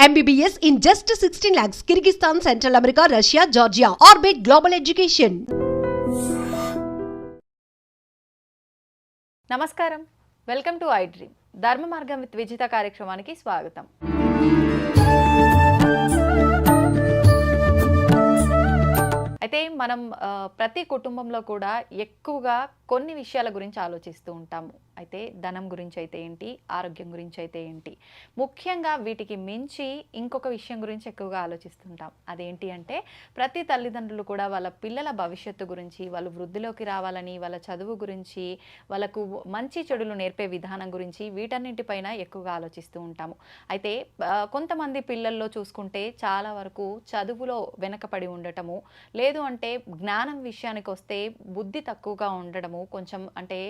MBBS in just 16 lakhs. Kyrgyzstan, Central America, Russia, Georgia. Orbit Global Education. నమస్కారం, welcome to I dream. ధర్మ మార్గం with Vijitha కార్యక్రమానికి స్వాగతం. అయితే మనం ప్రతి కుటుంబంలో కూడా ఎక్కువగా కొన్ని విషయాల గురించి ఆలోచిస్తూ ఉంటాము. అయితే ధనం గురించి అయితే ఏంటి, ఆరోగ్యం గురించి అయితే ఏంటి, ముఖ్యంగా వీటికి మించి ఇంకొక విషయం గురించి ఎక్కువగా ఆలోచిస్తుంటాం. అదేంటి అంటే ప్రతి తల్లిదండ్రులు కూడా వాళ్ళ పిల్లల భవిష్యత్తు గురించి, వాళ్ళు వృద్ధిలోకి రావాలని, వాళ్ళ చదువు గురించి, వాళ్ళకు మంచి చెడులు నేర్పే విధానం గురించి, వీటన్నింటిపైన ఎక్కువగా ఆలోచిస్తూ ఉంటాము. అయితే కొంతమంది పిల్లల్లో చూసుకుంటే చాలా వరకు చదువులో వెనకపడి ఉండటము, లేదు అంటే జ్ఞానం విషయానికి వస్తే బుద్ధి తక్కువగా ఉండడము, కొంచెం అంటే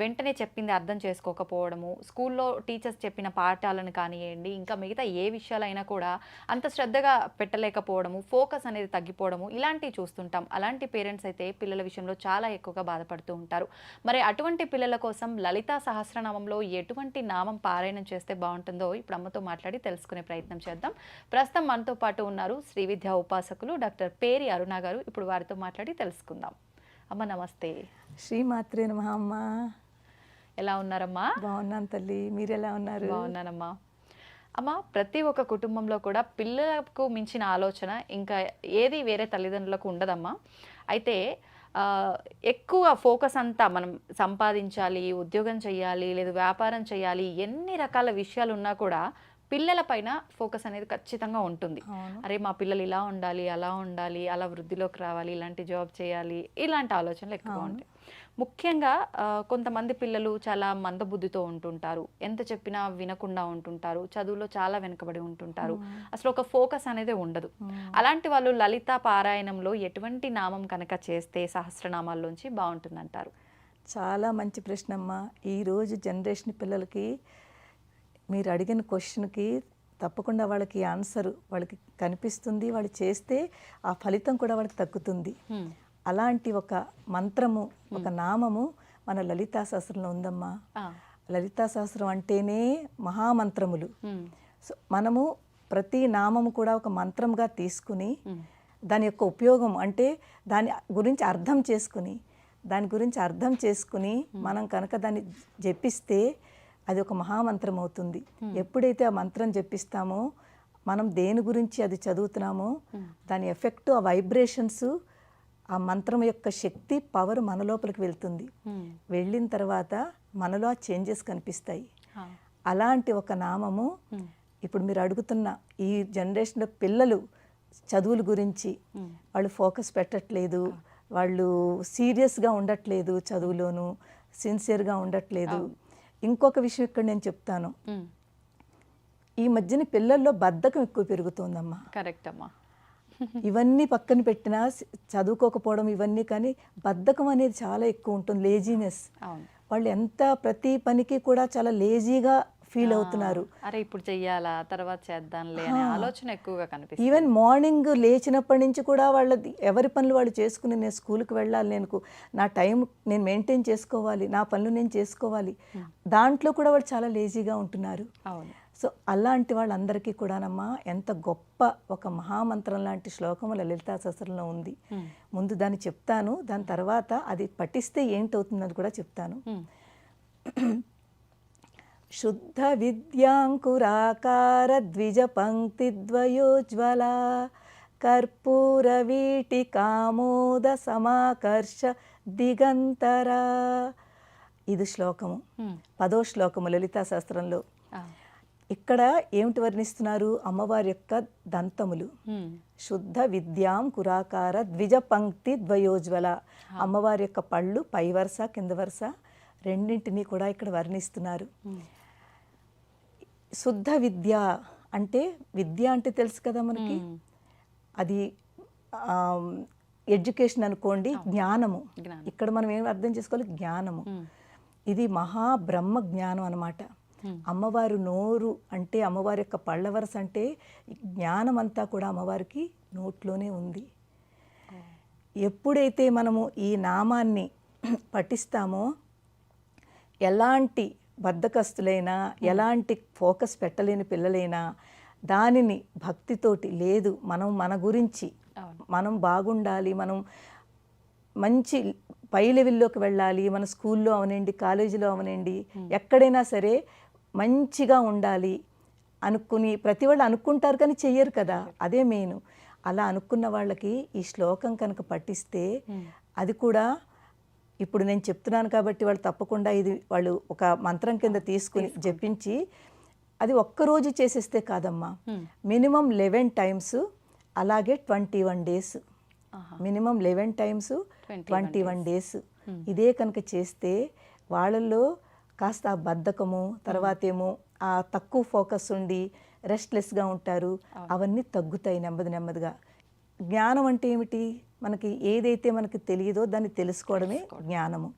వెంటనే చెప్పింది అర్థం చేసుకోకపోవడము, స్కూల్లో టీచర్స్ చెప్పిన పాఠాలను కానివ్వండి, ఇంకా మిగతా ఏ విషయాలైనా కూడా అంత శ్రద్ధగా పెట్టలేకపోవడము, ఫోకస్ అనేది తగ్గిపోవడము, ఇలాంటివి చూస్తుంటాం. అలాంటి పేరెంట్స్ అయితే పిల్లల విషయంలో చాలా ఎక్కువగా బాధపడుతూ ఉంటారు. మరి అటువంటి పిల్లల కోసం లలితా సహస్రనామంలో ఎటువంటి నామం పారాయణం చేస్తే బాగుంటుందో ఇప్పుడు అమ్మతో మాట్లాడి తెలుసుకునే ప్రయత్నం చేద్దాం. ప్రస్తుతం మనతో పాటు ఉన్నారు శ్రీ విద్యా ఉపాసకులు డాక్టర్ పేరి అరుణ గారు. ఇప్పుడు వారితో మాట్లాడి తెలుసుకుందాం. అమ్మ నమస్తే. శ్రీమాత్రే నమః. అమ్మ ఎలా ఉన్నారమ్మా? బాగున్నాను తల్లి, మీరు ఎలా ఉన్నారు? బాగున్నానమ్మా. అమ్మ, ప్రతి ఒక్క కుటుంబంలో కూడా పిల్లలకు మించిన ఆలోచన ఇంకా ఏది వేరే తల్లిదండ్రులకు ఉండదమ్మా. అయితే ఎక్కువ ఫోకస్ అంతా మనం సంపాదించాలి, ఉద్యోగం చేయాలి, లేదు వ్యాపారం చేయాలి, ఎన్ని రకాల విషయాలు ఉన్నా కూడా పిల్లల పైన ఫోకస్ అనేది ఖచ్చితంగా ఉంటుంది. అరే మా పిల్లలు ఇలా ఉండాలి, అలా ఉండాలి, అలా వృద్ధిలోకి రావాలి, ఇలాంటి జాబ్ చేయాలి, ఇలాంటి ఆలోచనలు ఎక్కువ ఉంటాయి. ముఖ్యంగా కొంతమంది పిల్లలు చాలా మందబుద్ధితో ఉంటుంటారు, ఎంత చెప్పినా వినకుండా ఉంటుంటారు, చదువులో చాలా వెనుకబడి ఉంటుంటారు, అసలు ఒక ఫోకస్ అనేది ఉండదు. అలాంటి వాళ్ళు లలిత పారాయణంలో ఎటువంటి నామం కనుక చేస్తే సహస్రనామాల్లోంచి బాగుంటుందంటారు? చాలా మంచి ప్రశ్న అమ్మ. ఈరోజు జనరేషన్ పిల్లలకి మీరు అడిగిన క్వశ్చన్కి తప్పకుండా వాళ్ళకి ఆన్సర్ వాళ్ళకి కనిపిస్తుంది. వాళ్ళు చేస్తే ఆ ఫలితం కూడా వాళ్ళకి తగ్గుతుంది. అలాంటి ఒక మంత్రము, ఒక నామము మన లలితా సహస్రంలో ఉందమ్మా. లలితా సహస్రం అంటేనే మహామంత్రములు. సో మనము ప్రతి నామము కూడా ఒక మంత్రంగా తీసుకుని దాని యొక్క ఉపయోగం అంటే దాని గురించి అర్థం చేసుకుని మనం కనుక దాన్ని జపిస్తే అది ఒక మహామంత్రం అవుతుంది. ఎప్పుడైతే ఆ మంత్రం జపిస్తామో, మనం దేని గురించి అది చదువుతున్నామో దాని ఎఫెక్ట్, ఆ వైబ్రేషన్స్, ఆ మంత్రం యొక్క శక్తి, పవర్ మన లోపలికి వెళ్తుంది. వెళ్ళిన తర్వాత మనలో ఆ చేంజెస్ కనిపిస్తాయి. అలాంటి ఒక నామము ఇప్పుడు మీరు అడుగుతున్న ఈ జనరేషన్లో పిల్లలు చదువుల గురించి వాళ్ళు ఫోకస్ పెట్టట్లేదు, వాళ్ళు సీరియస్గా ఉండట్లేదు, చదువులోను సిన్సియర్గా ఉండట్లేదు. ఇంకొక విషయం ఇక్కడ నేను చెప్తాను. ఈ మధ్యన పిల్లల్లో బద్ధకం ఎక్కువ పెరుగుతోందమ్మా. కరెక్ట్ అమ్మా. ఇవన్నీ పక్కన పెట్టినా చదువుకోకపోవడం ఇవన్నీ, కానీ బద్ధకం అనేది చాలా ఎక్కువ ఉంటుంది. లేజీనెస్. వాళ్ళు ఎంత ప్రతి పనికి కూడా చాలా లేజీగా ఫీల్ అవుతున్నారు. అరే ఇప్పుడు చెయ్యాలా, తర్వాత చేద్దాంలే అనే ఆలోచన ఎక్కువగా కనిపిస్తుంది. ఈవెన్ మార్నింగ్ లేచినప్పటి నుంచి కూడా వాళ్ళది ఎవరి పనులు వాళ్ళు చేసుకుని, నేను స్కూల్కి వెళ్ళాలి, నా టైం నేను మెయింటైన్ చేసుకోవాలి, నా పనులు నేను చేసుకోవాలి, దాంట్లో కూడా వాళ్ళు చాలా లేజీగా ఉంటున్నారు. సో అలాంటి వాళ్ళందరికీ కూడానమ్మా ఎంత గొప్ప ఒక మహామంత్రం లాంటి శ్లోకము లలితా సహస్రంలో ఉంది. ముందు దాన్ని చెప్తాను, దాని తర్వాత అది పఠిస్తే ఏంటవుతుందని కూడా చెప్తాను. శుద్ధ విద్యాంకురాకార ద్విజ పంక్తి ద్వయోజ్వల కర్పూర వీటి కామోద సమాకర్ష దిగంతర. ఇది శ్లోకము, 10వ శ్లోకము లలితా శాస్త్రంలో. ఇక్కడ ఏమిటి వర్ణిస్తున్నారు? అమ్మవారి యొక్క దంతములు. శుద్ధ విద్యాం కురాకార ద్విజ పంక్తి ద్వయోజ్వల. అమ్మవారి యొక్క పళ్ళు పై వరుస కింద వరుస రెండింటినీ కూడా ఇక్కడ వర్ణిస్తున్నారు. శుద్ధ విద్య అంటే, విద్య అంటే తెలుసు కదా మనకి, అది ఎడ్యుకేషన్ అనుకోండి, జ్ఞానము. ఇక్కడ మనం ఏం అర్థం చేసుకోవాలి? జ్ఞానము. ఇది మహాబ్రహ్మ జ్ఞానం అన్నమాట. అమ్మవారు నోరు అంటే, అమ్మవారి యొక్క పళ్ళ వరస అంటే జ్ఞానం అంతా కూడా అమ్మవారికి నోట్లోనే ఉంది. ఎప్పుడైతే మనము ఈ నామాన్ని పఠిస్తామో, ఎలాంటి బద్ధకస్తులైనా, ఎలాంటి ఫోకస్ పెట్టలేని పిల్లలైనా, దానిని భక్తితోటి లేదు, మనం మన గురించి అవును. మనం బాగుండాలి, మనం మంచి పై లెవెల్లోకి వెళ్ళాలి, మన స్కూల్లో అవనండి, కాలేజీలో అవనండి, ఎక్కడైనా సరే మంచిగా ఉండాలి అనుకుని ప్రతి వాళ్ళు అనుకుంటారు కానీ చెయ్యరు కదా, అదే మెయిన్. అలా అనుకున్న వాళ్ళకి ఈ శ్లోకం కనుక పఠిస్తే అది కూడా ఇప్పుడు నేను చెప్తున్నాను కాబట్టి వాళ్ళు తప్పకుండా ఇది వాళ్ళు ఒక మంత్రం కింద తీసుకుని జపించి అది ఒక్కరోజు చేసేస్తే కాదమ్మా, మినిమం 11 టైమ్స్, అలాగే 21 డేస్, మినిమం 11 టైమ్స్ 21 డేస్ ఇదే కనుక చేస్తే వాళ్ళల్లో కాస్త ఆ బద్ధకము, తర్వాత ఏమో ఆ తక్కువ ఫోకస్ ఉండి రెస్ట్లెస్గా ఉంటారు, అవన్నీ తగ్గుతాయి నెమ్మదిగా. జ్ఞానం అంటే ఏమిటి? మనకి ఏదైతే మనకి తెలియదో దాన్ని తెలుసుకోవడమే జ్ఞానము.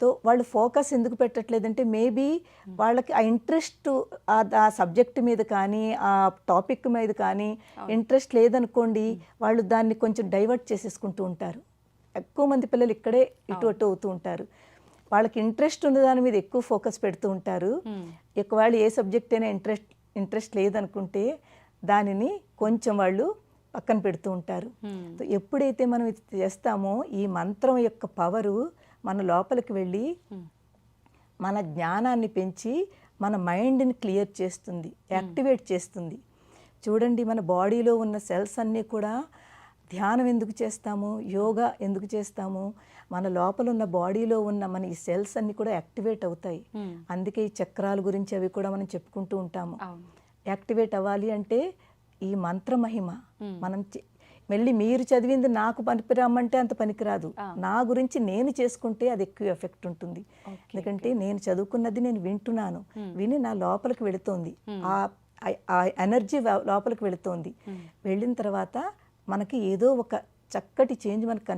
తో వాళ్ళు ఫోకస్ ఎందుకు పెట్టట్లేదంటే మేబీ వాళ్ళకి ఆ ఇంట్రెస్ట్ ఆ సబ్జెక్ట్ మీద కానీ ఆ టాపిక్ మీద కానీ ఇంట్రెస్ట్ లేదనుకోండి, వాళ్ళు దాన్ని కొంచెం డైవర్ట్ చేసేసుకుంటూ ఉంటారు. ఎక్కువ మంది పిల్లలు ఇక్కడే ఇటు అటు అవుతూ ఉంటారు. వాళ్ళకి ఇంట్రెస్ట్ ఉన్న దాని మీద ఎక్కువ ఫోకస్ పెడుతూ ఉంటారు. ఒకవేళ ఏ సబ్జెక్ట్ అయినా ఇంట్రెస్ట్ లేదనుకుంటే దానిని కొంచెం వాళ్ళు పక్కన పెడుతూ ఉంటారు. ఎప్పుడైతే మనం ఇది చేస్తామో ఈ మంత్రం యొక్క పవరు మన లోపలికి వెళ్ళి మన జ్ఞానాన్ని పెంచి మన మైండ్ని క్లియర్ చేస్తుంది, యాక్టివేట్ చేస్తుంది. చూడండి, మన బాడీలో ఉన్న సెల్స్ అన్నీ కూడా ధ్యానం ఎందుకు చేస్తాము, యోగా ఎందుకు చేస్తాము, మన లోపల ఉన్న బాడీలో ఉన్న మన ఈ సెల్స్ అన్నీ కూడా యాక్టివేట్ అవుతాయి. అందుకే ఈ చక్రాల గురించి అవి కూడా మనం చెప్పుకుంటూ ఉంటాము. యాక్టివేట్ అవ్వాలి అంటే ఈ మంత్ర మహిమ మనం మళ్ళీ మీరు చదివింది నాకు పనికిరామంటే అంత పనికిరాదు. నా గురించి నేను చేసుకుంటే అది ఎక్కువ ఎఫెక్ట్ ఉంటుంది. ఎందుకంటే నేను చదువుకున్నది నేను వింటున్నాను, విని నా లోపలికి వెళుతోంది, ఆ ఎనర్జీ లోపలికి వెళుతోంది. వెళ్ళిన తర్వాత మనకి ఏదో ఒక చక్కటి చేంజ్ మనకు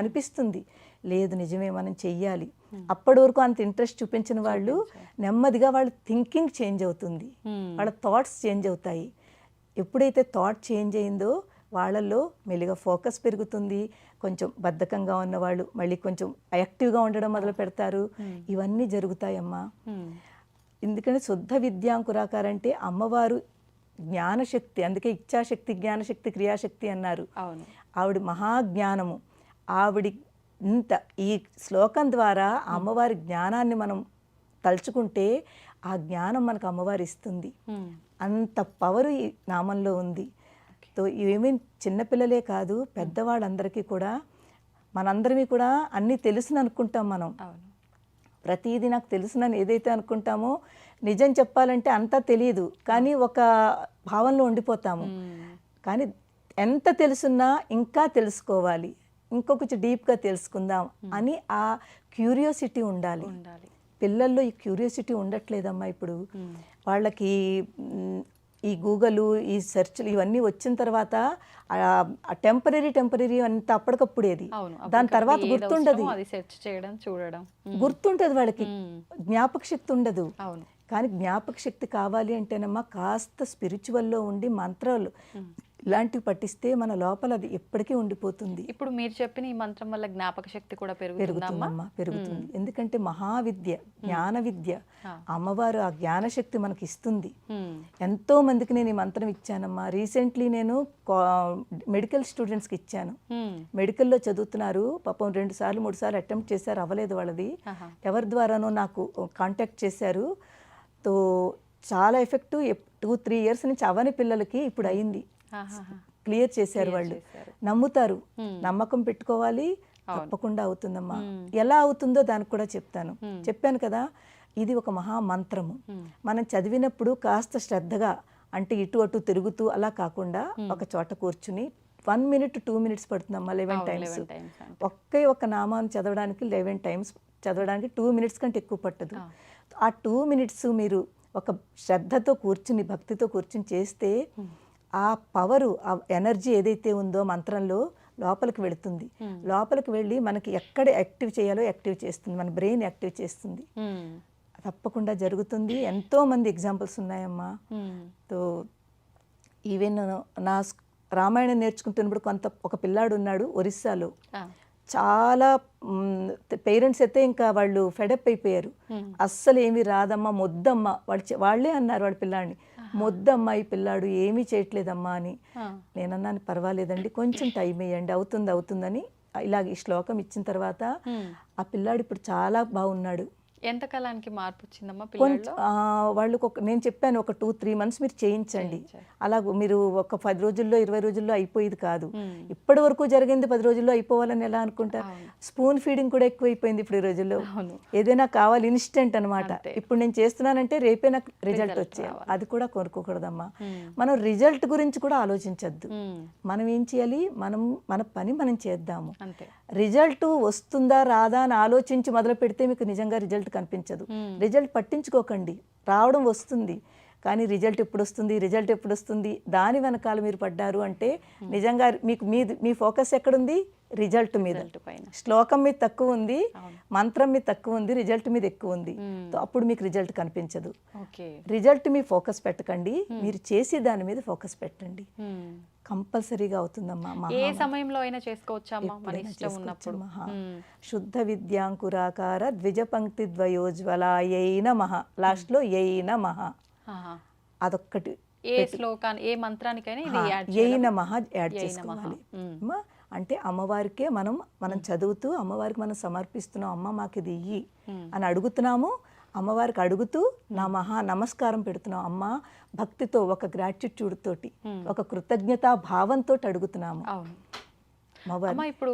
అనిపిస్తుంది లేదు నిజమే మనం చెయ్యాలి. అప్పటి వరకు అంత ఇంట్రెస్ట్ చూపించిన వాళ్ళు నెమ్మదిగా వాళ్ళ థింకింగ్ చేంజ్ అవుతుంది, వాళ్ళ థాట్స్ చేంజ్ అవుతాయి. ఎప్పుడైతే థాట్ చేంజ్ అయిందో వాళ్ళల్లో మెల్లిగా ఫోకస్ పెరుగుతుంది. కొంచెం బద్ధకంగా ఉన్నవాళ్ళు మళ్ళీ కొంచెం యాక్టివ్గా ఉండడం మొదలు పెడతారు. ఇవన్నీ జరుగుతాయమ్మా. ఎందుకంటే శుద్ధ విద్యాంకురాకారంటే అమ్మవారు జ్ఞానశక్తి, అందుకే ఇచ్ఛాశక్తి, జ్ఞానశక్తి, క్రియాశక్తి అన్నారు. ఆవిడ మహాజ్ఞానము. ఆవిడి ఇంత ఈ శ్లోకం ద్వారా అమ్మవారి జ్ఞానాన్ని మనం తలుచుకుంటే ఆ జ్ఞానం మనకు అమ్మవారు ఇస్తుంది. అంత పవరు ఈ నామంలో ఉంది. తో ఇవేమీ చిన్నపిల్లలే కాదు, పెద్దవాళ్ళందరికీ కూడా, మనందరినీ కూడా అన్నీ తెలుసుని అనుకుంటాం మనం. ప్రతిదీ నాకు తెలుసునని ఏదైతే అనుకుంటామో నిజం చెప్పాలంటే అంతా తెలియదు, కానీ ఒక భావనలో ఉండిపోతాము. కానీ ఎంత తెలుసున్నా ఇంకా తెలుసుకోవాలి, ఇంకొంచెం డీప్గా తెలుసుకుందాం అని ఆ క్యూరియాసిటీ ఉండాలి. పిల్లల్లో ఈ క్యూరియాసిటీ ఉండట్లేదమ్మా ఇప్పుడు. వాళ్ళకి ఈ గూగుల్, ఈ సెర్చ్లు ఇవన్నీ వచ్చిన తర్వాత టెంపరీ అంత అప్పటికప్పుడేది, దాని తర్వాత గుర్తుండదు. గుర్తుంటది వాళ్ళకి, జ్ఞాపక శక్తి ఉండదు. కానీ జ్ఞాపక శక్తి కావాలి అంటేనమ్మా కాస్త స్పిరిచువల్లో ఉండి మంత్రాలు ఇలాంటివి పట్టిస్తే మన లోపల అది ఎప్పటికీ ఉండిపోతుంది. ఇప్పుడు మీరు చెప్పిన ఈ మంత్రం వల్ల జ్ఞాపక శక్తి కూడా పెరుగుతుందమ్మా? పెరుగుతుంది. ఎందుకంటే మహావిద్య, జ్ఞాన విద్య, అమ్మవారు ఆ జ్ఞానశక్తి మనకి ఇస్తుంది. ఎంతో మందికి నేను ఈ మంత్రం ఇచ్చానమ్మా. రీసెంట్లీ నేను మెడికల్ స్టూడెంట్స్కి ఇచ్చాను. మెడికల్లో చదువుతున్నారు, పాపం 2 సార్లు 3 సార్లు అటెంప్ట్ చేశారు, అవ్వలేదు వాళ్ళది. ఎవరి ద్వారానో నాకు కాంటాక్ట్ చేశారు. తో చాలా ఎఫెక్టు 2-3 ఇయర్స్ నుంచి అవని పిల్లలకి ఇప్పుడు అయింది, క్లియర్ చేశారు వాళ్ళు. నమ్ముతారు, నమ్మకం పెట్టుకోవాలి, తప్పకుండా అవుతుందమ్మా. ఎలా అవుతుందో దానికి కూడా చెప్పాను కదా. ఇది ఒక మహామంత్రము. మనం చదివినప్పుడు కాస్త శ్రద్ధగా, అంటే ఇటు అటు తిరుగుతూ అలా కాకుండా ఒక చోట కూర్చుని 1 minute 2 minutes పడుతుందమ్మా. 11 times ఒక్క నామాన్ని చదవడానికి 11 times చదవడానికి 2 minutes కంటే ఎక్కువ పట్టదు. ఆ 2 minutes మీరు ఒక శ్రద్ధతో కూర్చుని, భక్తితో కూర్చుని చేస్తే ఆ పవరు, ఆ ఎనర్జీ ఏదైతే ఉందో మంత్రంలో లోపలికి వెళుతుంది. లోపలికి వెళ్ళి మనకి ఎక్కడ యాక్టివ్ చేయాలో యాక్టివ్ చేస్తుంది, మన బ్రెయిన్ యాక్టివ్ చేస్తుంది. తప్పకుండా జరుగుతుంది. ఎంతో మంది ఎగ్జాంపుల్స్ ఉన్నాయమ్మా. తో ఈవెన్ నా రామాయణం నేర్చుకుంటున్నప్పుడు ఒక పిల్లాడు ఉన్నాడు ఒరిస్సాలో, చాలా పేరెంట్స్ అయితే ఇంకా వాళ్ళు ఫెడప్ అయిపోయారు. అస్సలు ఏమీ రాదమ్మా, మొద్దమ్మ, వాళ్ళే అన్నారు వాళ్ళ పిల్లాడిని, మొద్దమ్మ ఈ పిల్లాడు ఏమీ చేయట్లేదమ్మా అని. నేనన్నాను పర్వాలేదండి, కొంచెం టైం ఇవ్వండి, అవుతుందని ఇలాగ ఈ శ్లోకం ఇచ్చిన తర్వాత ఆ పిల్లాడు ఇప్పుడు చాలా బాగున్నాడు. ఎంత కాలానికి మార్పు వచ్చిందమ్మా కొంచెం పిల్లల్లో? వాళ్ళకు నేను చెప్పాను, ఒక 2-3 months మీరు చేయించండి. అలా మీరు ఒక 10 రోజుల్లో 20 రోజుల్లో అయిపోయేది కాదు. ఇప్పటి వరకు జరిగింది 10 రోజుల్లో అయిపోవాలని ఎలా అనుకుంటారు? స్పూన్ ఫీడింగ్ కూడా ఎక్కువైపోయింది ఇప్పుడు ఈ రోజుల్లో. ఏదైనా కావాలి ఇన్స్టెంట్ అనమాట. ఇప్పుడు నేను చేస్తున్నానంటే రేపే నాకు రిజల్ట్ వచ్చేయాలి, అది కూడా కోరుకోకూడదమ్మా. మనం రిజల్ట్ గురించి కూడా ఆలోచించద్దు. మనం ఏం చేయాలి, మన పని మనం చేద్దాము. రిజల్ట్ వస్తుందా రాదా అని ఆలోచించి మొదలు పెడితే మీకు నిజంగా రిజల్ట్ కనిపించదు. రిజల్ట్ పట్టించుకోకండి, రావడం వస్తుంది, కానీ రిజల్ట్ ఎప్పుడు వస్తుంది దాని వెనకాల మీరు పడ్డారు అంటే నిజంగా మీకు మీ ఫోకస్ ఎక్కడుంది? రిజల్ట్ మీద. శ్లోకం మీద తక్కువ ఉంది, మంత్రం మీద తక్కువ ఉంది, రిజల్ట్ మీద ఎక్కువ ఉంది. అప్పుడు మీకు రిజల్ట్ కనిపించదు. రిజల్ట్ మీ ఫోకస్ పెట్టకండి, మీరు చేసే దాని మీద ఫోకస్ పెట్టండి, కంపల్సరీగా అవుతుందమ్మా. ఏ సమయంలో అయినా చేసుకోవచ్చమ్మా మన ఇష్టం ఉన్నప్పుడు. శుద్ధ విద్యాంకురాకార ద్విజ పంక్తి ద్వయోజ్వలాయై నమః, లాస్ట్ లో యై నమః అదొక్కటి. ఏ శ్లోకాన్ని ఏ మంత్రానికైనా ఇది యై నమః యాడ్ చేసుకోవాలి. అంటే అమ్మవారికే మనం చదువుతూ అమ్మవారికి మనం సమర్పిస్తున్నాం, అమ్మ మాకు ఇది ఇయ్యి అని అడుగుతున్నాము. అమ్మవారికి అడుగుతూ నమస్కారం పెడుతున్నాం. అమ్మ భక్తితో, ఒక గ్రాటిట్యూడ్ తోటి, ఒక కృతజ్ఞతా భావంతో అడుగుతున్నాము. అమ్మ ఇప్పుడు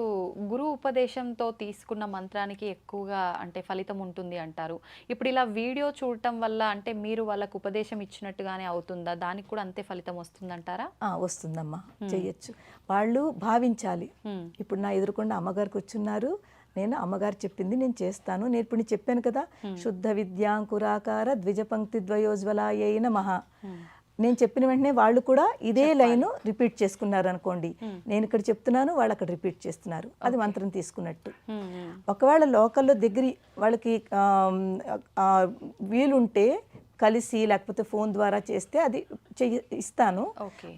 గురు ఉపదేశంతో తీసుకున్న మంత్రానికి ఎక్కువగా అంటే ఫలితం ఉంటుంది అంటారు. ఇప్పుడు ఇలా వీడియో చూడటం వల్ల అంటే మీరు వాళ్ళకు ఉపదేశం ఇచ్చినట్టుగానే అవుతుందా? దానికి కూడా అంతే ఫలితం వస్తుందంటారా? వస్తుందమ్మా, చెయ్యొచ్చు. వాళ్ళు భావించాలి. ఇప్పుడు నా ఎదురుకుండా అమ్మగారికి వచ్చున్నారు, నేను అమ్మగారు చెప్పింది నేను చేస్తాను. నేను ఇప్పుడు చెప్పాను కదా, శుద్ధ విద్యాంకురాకార ద్విజ పంక్తి ద్వయోజ్వలాయై నమః. నేను చెప్పిన వెంటనే వాళ్ళు కూడా ఇదే లైన్ రిపీట్ చేసుకున్నారు అనుకోండి. నేను ఇక్కడ చెప్తున్నాను, వాళ్ళు అక్కడ రిపీట్ చేస్తున్నారు, అది మంత్రం తీసుకున్నట్టు. ఒకవేళ లోకల్లో దగ్గర వాళ్ళకి వీలుంటే కలిసి లేకపోతే ఫోన్ ద్వారా చేస్తే అది ఇస్తాను.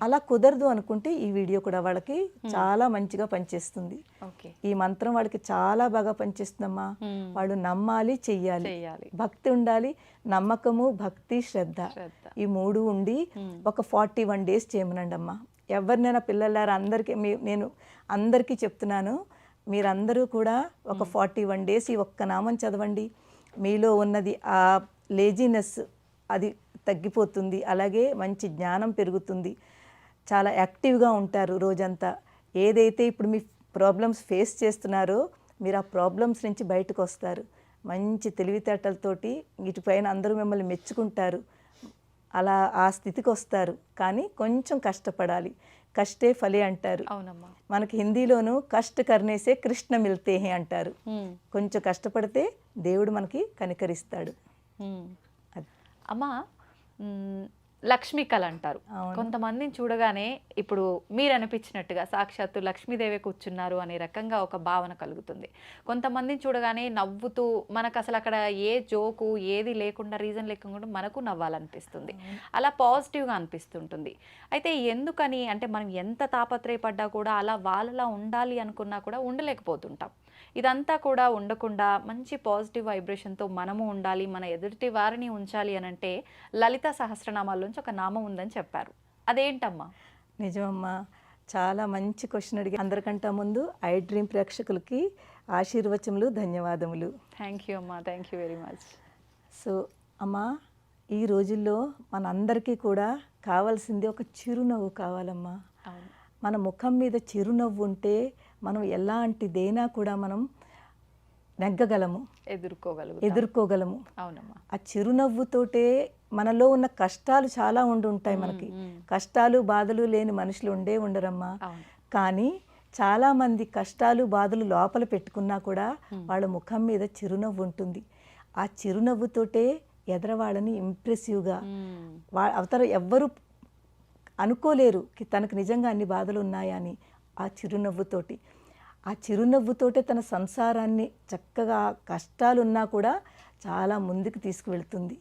అలా కుదరదు అనుకుంటే ఈ వీడియో కూడా వాళ్ళకి చాలా మంచిగా పనిచేస్తుంది. ఈ మంత్రం వాళ్ళకి చాలా బాగా పనిచేస్తుందమ్మా. వాళ్ళు నమ్మాలి, చెయ్యాలి, భక్తి ఉండాలి. నమ్మకము, భక్తి, శ్రద్ధ, ఈ 3 ఉండి ఒక 41 days చేయమనండి అమ్మా. ఎవరినైనా పిల్లలారా అందరికీ నేను అందరికీ చెప్తున్నాను, మీరందరూ కూడా ఒక 41 days ఈ ఒక్క నామం చదవండి. మీలో ఉన్నది ఆ లేజినెస్ అది తగ్గిపోతుంది. అలాగే మంచి జ్ఞానం పెరుగుతుంది, చాలా యాక్టివ్గా ఉంటారు రోజంతా. ఏదైతే ఇప్పుడు మీ ప్రాబ్లమ్స్ ఫేస్ చేస్తున్నారో మీరు ఆ ప్రాబ్లమ్స్ నుంచి బయటకు వస్తారు. మంచి తెలివితేటలతోటి ఇటుపైన అందరూ మిమ్మల్ని మెచ్చుకుంటారు. అలా ఆ స్థితికి వస్తారు. కానీ కొంచెం కష్టపడాలి. కష్టే ఫలే అంటారు. మనకి హిందీలోను కష్ట కర్నేసే కృష్ణ మిల్తే హే అంటారు. కొంచెం కష్టపడితే దేవుడు మనకి కనికరిస్తాడు. అమ్మా, లక్ష్మీ కళ అంటారు. కొంతమందిని చూడగానే ఇప్పుడు మీరు అనిపించినట్టుగా సాక్షాత్తు లక్ష్మీదేవి కూర్చున్నారు అనే రకంగా ఒక భావన కలుగుతుంది. కొంతమందిని చూడగానే నవ్వుతూ, మనకు అసలు అక్కడ ఏ జోకు ఏది లేకుండా, రీజన్ లేకుండా మనకు నవ్వాలనిపిస్తుంది. అలా పాజిటివ్గా అనిపిస్తుంటుంది. అయితే ఎందుకని అంటే మనం ఎంత తాపత్రయపడ్డా కూడా అలా వాళ్ళలా ఉండాలి అనుకున్నా కూడా ఉండలేకపోతుంటాం. ఇదంతా కూడా ఉండకుండా మంచి పాజిటివ్ వైబ్రేషన్తో మనము ఉండాలి, మన ఎదుటి వారిని ఉంచాలి అని అంటే లలిత సహస్రనామాల్లోంచి ఒక నామం ఉందని చెప్పారు. అదేంటమ్మా? నిజమమ్మా, చాలా మంచి క్వశ్చన్ అడిగి. అందరికంటే ముందు ఐ డ్రీమ్ ప్రేక్షకులకి ఆశీర్వచములు, ధన్యవాదములు. థ్యాంక్ యూ అమ్మా, thank you very much. So అమ్మా, ఈ రోజుల్లో మనందరికీ కూడా కావాల్సింది ఒక చిరునవ్వు కావాలమ్మా. మన ముఖం మీద చిరునవ్వు ఉంటే మనం ఎలాంటిదైనా కూడా మనం నెగ్గగలము, ఎదుర్కోగలము. ఆ చిరునవ్వుతోటే మనలో ఉన్న కష్టాలు చాలా ఉంటాయి. మనకి కష్టాలు బాధలు లేని మనుషులు ఉండరమ్మా. కానీ చాలామంది కష్టాలు బాధలు లోపల పెట్టుకున్నా కూడా వాళ్ళ ముఖం మీద చిరునవ్వు ఉంటుంది. ఆ చిరునవ్వుతోటే ఎదరవాళ్ళని ఇంప్రెసివ్గా అవతల ఎవ్వరు అనుకోలేరు తనకు నిజంగా అన్ని బాధలు ఉన్నాయా అని. ఆ చిరునవ్వుతోటే తన సంసారాన్ని చక్కగా కష్టాలున్నా కూడా చాలా ముందుకు తీసుకువెళ్తుంది.